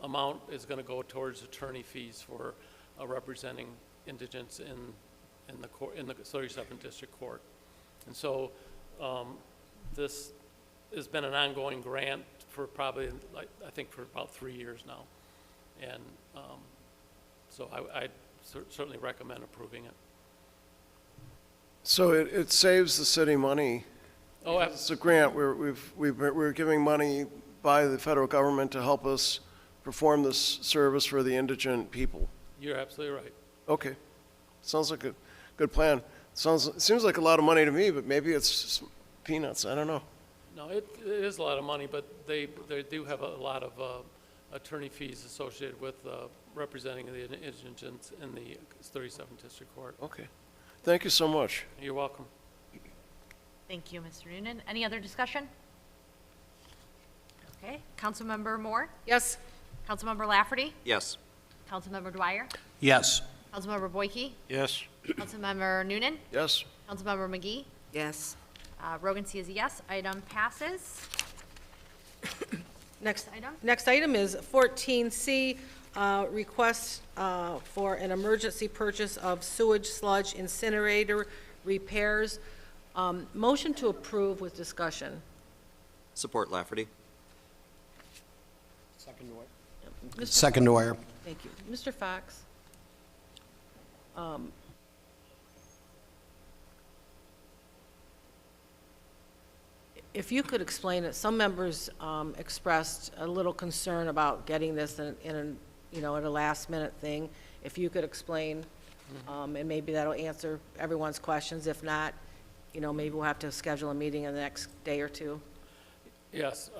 amount is going to go towards attorney fees for representing indigents in the 37th District Court. And so this has been an ongoing grant for probably, I think, for about 3 years now. And so I certainly recommend approving it.
So it saves the city money.
Oh,
It's a grant. We're giving money by the federal government to help us perform this service for the indigent people.
You're absolutely right.
Okay. Sounds like a good plan. Seems like a lot of money to me, but maybe it's peanuts. I don't know.
No, it is a lot of money, but they do have a lot of attorney fees associated with representing the indigents in the 37th District Court.
Okay. Thank you so much.
You're welcome.
Thank you, Mr. Noonan. Any other discussion? Okay, Councilmember Moore?
Yes.
Councilmember Lafferty?
Yes.
Councilmember Dwyer?
Yes.
Councilmember Boyke?
Yes.
Councilmember Noonan?
Yes.
Councilmember McGee?
Yes.
Rogan C is a yes. Item passes.
Next
item?
Next item is 14C, request for an emergency purchase of sewage sludge incinerator repairs. Motion to approve with discussion.
Support Lafferty.
Second Dwyer.
Thank you. Mr. Fox? If you could explain it, some members expressed a little concern about getting this in at a last-minute thing. If you could explain, and maybe that'll answer everyone's questions. If not, maybe we'll have to schedule a meeting in the next day or two.
Yes,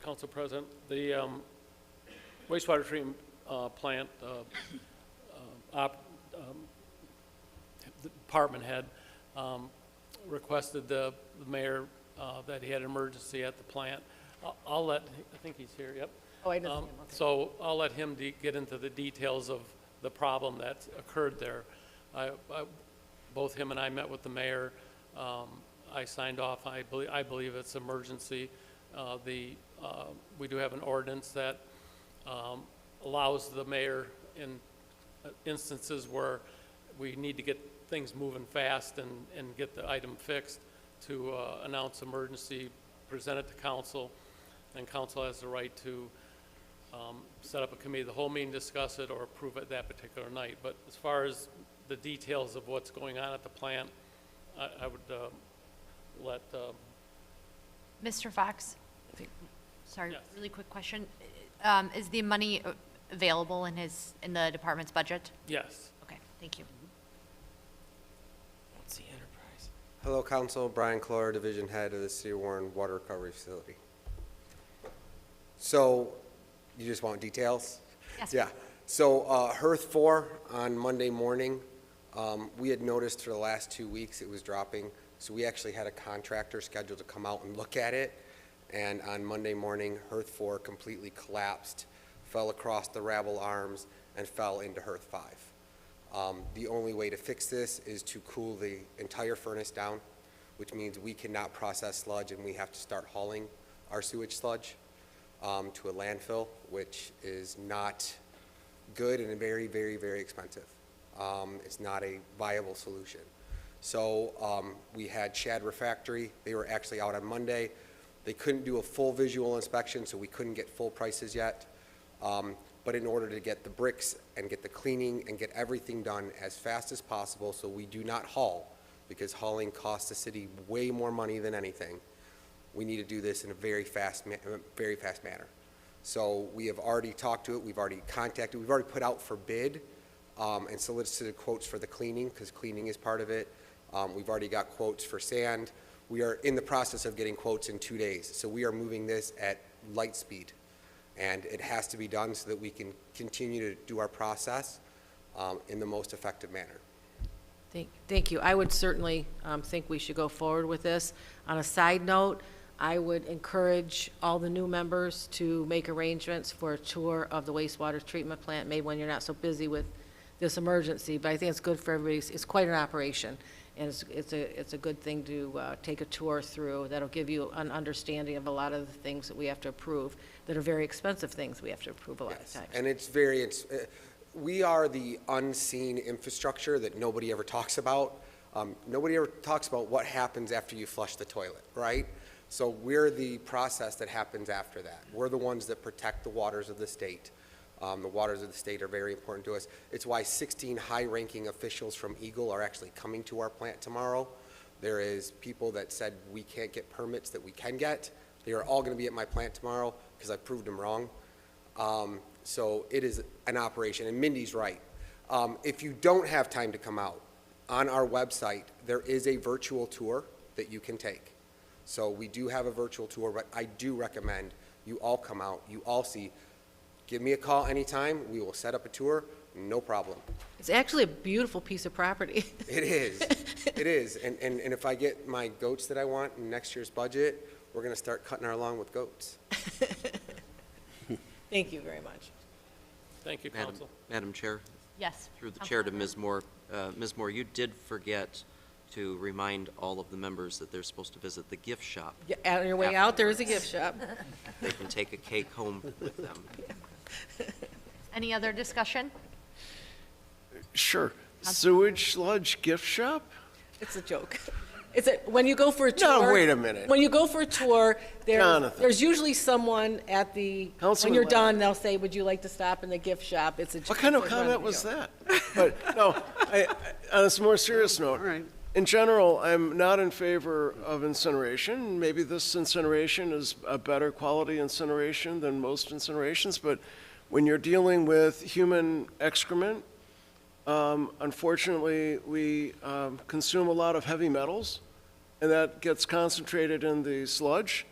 Council President, the wastewater treatment plant the department head requested the mayor that he had an emergency at the plant. I'll let, I think he's here, yep.
Oh, I didn't see him, okay.
So I'll let him get into the details of the problem that occurred there. Both him and I met with the mayor. I signed off. I believe it's emergency. We do have an ordinance that allows the mayor in instances where we need to get things moving fast and get the item fixed to announce emergency, present it to council, and council has the right to set up a committee of the whole meeting, discuss it, or approve it that particular night. But as far as the details of what's going on at the plant, I would let...
Mr. Fox? Sorry,
Yes.
really quick question. Is the money available in the department's budget?
Yes.
Okay, thank you.
Hello, Council. Brian Clore, Division Head of the City of Warren Water Recovery Facility. So, you just want details?
Yes.
Yeah. So, Hearth 4 on Monday morning, we had noticed for the last 2 weeks it was dropping. So we actually had a contractor scheduled to come out and look at it. And on Monday morning, Hearth 4 completely collapsed, fell across the Rabble arms, and fell into Hearth 5. The only way to fix this is to cool the entire furnace down, which means we cannot process sludge and we have to start hauling our sewage sludge to a landfill, which is not good and very, very, very expensive. It's not a viable solution. So we had Shad Refractory. They were actually out on Monday. They couldn't do a full visual inspection, so we couldn't get full prices yet. But in order to get the bricks and get the cleaning and get everything done as fast as possible so we do not haul, because hauling costs the city way more money than anything, we need to do this in a very fast manner. So we have already talked to it, we've already contacted, we've already put out for bid and solicited quotes for the cleaning, because cleaning is part of it. We've already got quotes for sand. We are in the process of getting quotes in 2 days. So we are moving this at light speed. And it has to be done so that we can continue to do our process in the most effective manner.
Thank you. I would certainly think we should go forward with this. On a side note, I would encourage all the new members to make arrangements for a tour of the wastewater treatment plant, maybe when you're not so busy with this emergency, but I think it's good for everybody. It's quite an operation, and it's a good thing to take a tour through. That'll give you an understanding of a lot of the things that we have to approve that are very expensive things we have to approve a lot of times.
And we are the unseen infrastructure that nobody ever talks about. Nobody ever talks about what happens after you flush the toilet, right? So we're the process that happens after that. We're the ones that protect the waters of the state. The waters of the state are very important to us. It's why 16 high-ranking officials from Eagle are actually coming to our plant tomorrow. There is people that said we can't get permits that we can get. They are all going to be at my plant tomorrow because I proved them wrong. So it is an operation, and Mindy's right. If you don't have time to come out, on our website, there is a virtual tour that you can take. So we do have a virtual tour, but I do recommend you all come out, you all see. Give me a call anytime. We will set up a tour, no problem.
It's actually a beautiful piece of property.
It is. It is. And if I get my goats that I want in next year's budget, we're going to start cutting our lawn with goats.
Thank you very much.
Thank you, Council.
Madam Chair,
Yes.
through the chair to Ms. Moore. Ms. Moore, you did forget to remind all of the members that they're supposed to visit the gift shop.
Yeah, on your way out, there is a gift shop.
They can take a cake home with them.
Any other discussion?
Sure. Sewage sludge gift shop?
It's a joke. When you go for a tour.
No, wait a minute.
When you go for a tour,
Jonathan.
there's usually someone at when
Councilman
you're
Lamb.
done, they'll say, would you like to stop in the gift shop? It's a.
What kind of
it's a running
comment was
joke.
that? But, no, on a more serious note, in general, I'm not in favor of incineration. Maybe this incineration is a better quality incineration than most incinerations, but when you're dealing with human excrement, unfortunately, we consume a lot of heavy metals, and that gets concentrated in the sludge.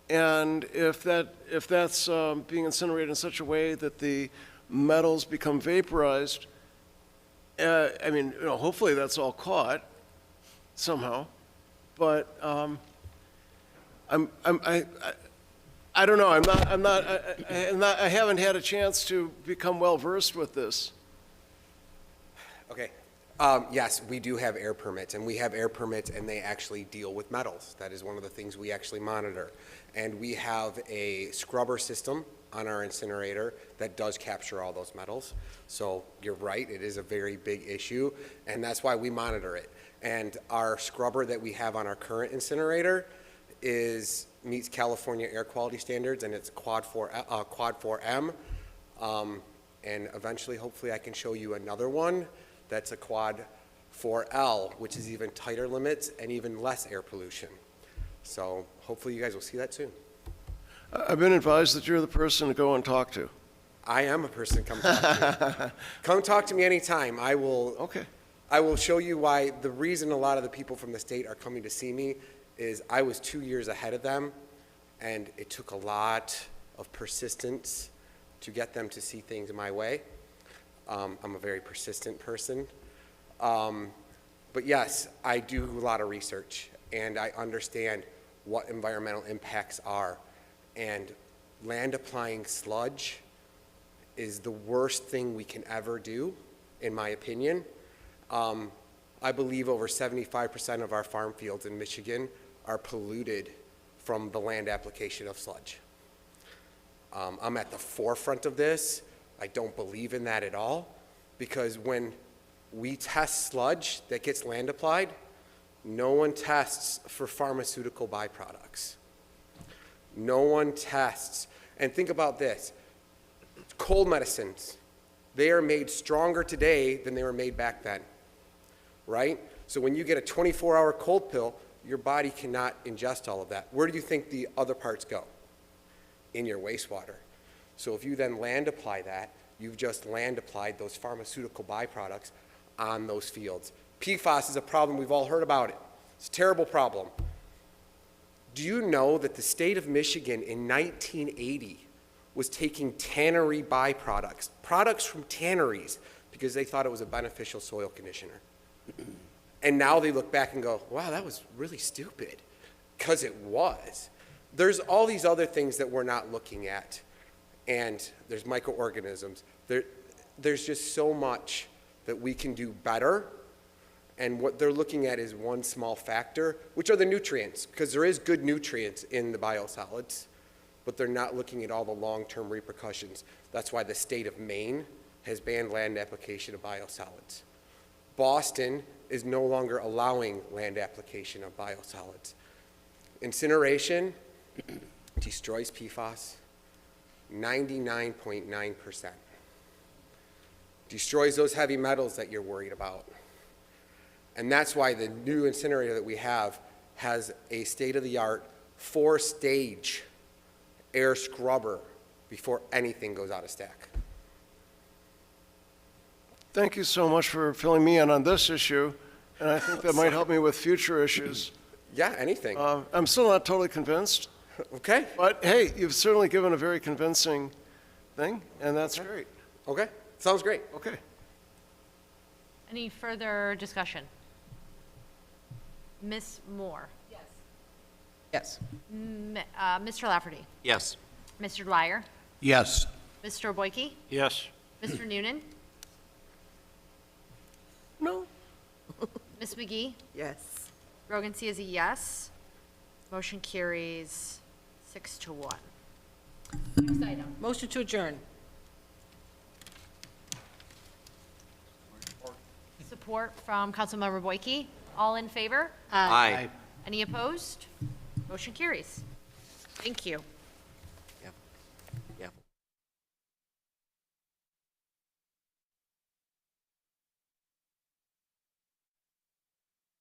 And if that's being incinerated in such a way that the metals become vaporized, I mean, hopefully that's all caught somehow, but I don't know. I haven't had a chance to become well versed with this.
Okay. Yes, we do have air permits, and we have air permits, and they actually deal with metals. That is one of the things we actually monitor. And we have a scrubber system on our incinerator that does capture all those metals. So you're right, it is a very big issue, and that's why we monitor it. And our scrubber that we have on our current incinerator meets California air quality standards, and it's Quad 4M. And eventually, hopefully, I can show you another one that's a Quad 4L, which is even tighter limits and even less air pollution. So hopefully you guys will see that soon.
I've been advised that you're the person to go and talk to.
I am a person to come talk to. Come talk to me anytime. I will show you why. The reason a lot of the people from the state are coming to see me is I was 2 years ahead of them, and it took a lot of persistence to get them to see things my way. I'm a very persistent person. But yes, I do a lot of research, and I understand what environmental impacts are. And land applying sludge is the worst thing we can ever do, in my opinion. I believe over 75% of our farm fields in Michigan are polluted from the land application of sludge. I'm at the forefront of this. I don't believe in that at all, because when we test sludge that gets land applied, no one tests for pharmaceutical byproducts. No one tests. And think about this. Cold medicines, they are made stronger today than they were made back then, right? So when you get a 24-hour cold pill, your body cannot ingest all of that. Where do you think the other parts go? In your wastewater. So if you then land apply that, you've just land applied those pharmaceutical byproducts on those fields. PFAS is a problem. We've all heard about it. It's a terrible problem. Do you know that the state of Michigan in 1980 was taking tannery byproducts, products from tanneries, because they thought it was a beneficial soil conditioner? And now they look back and go, wow, that was really stupid, because it was. There's all these other things that we're not looking at, and there's microorganisms. There's just so much that we can do better, and what they're looking at is one small factor, which are the nutrients, because there is good nutrients in the biosolids, but they're not looking at all the long-term repercussions. That's why the state of Maine has banned land application of biosolids. Boston is no longer allowing land application of biosolids. Incineration destroys PFAS 99.9%. Destroys those heavy metals that you're worried about. And that's why the new incinerator that we have has a state-of-the-art 4-stage air scrubber before anything goes out of stack.
Thank you so much for filling me in on this issue, and I think that might help me with future issues.
Yeah, anything.
I'm still not totally convinced.
Okay.
But hey, you've certainly given a very convincing thing, and that's great.
Okay, sounds great.
Okay.
Any further discussion? Ms. Moore?
Yes.
Mr. Lafferty?
Yes.
Mr. Dwyer?
Yes.
Mr. Boyke?
Yes.
Mr. Noonan?
No.
Ms. McGee?
Yes.
Rogan C is a yes. Motion carries 6-1. Next item.
Motion to adjourn.
Support from Councilmember Boyke. All in favor?
Aye.
Any opposed? Motion carries. Thank you.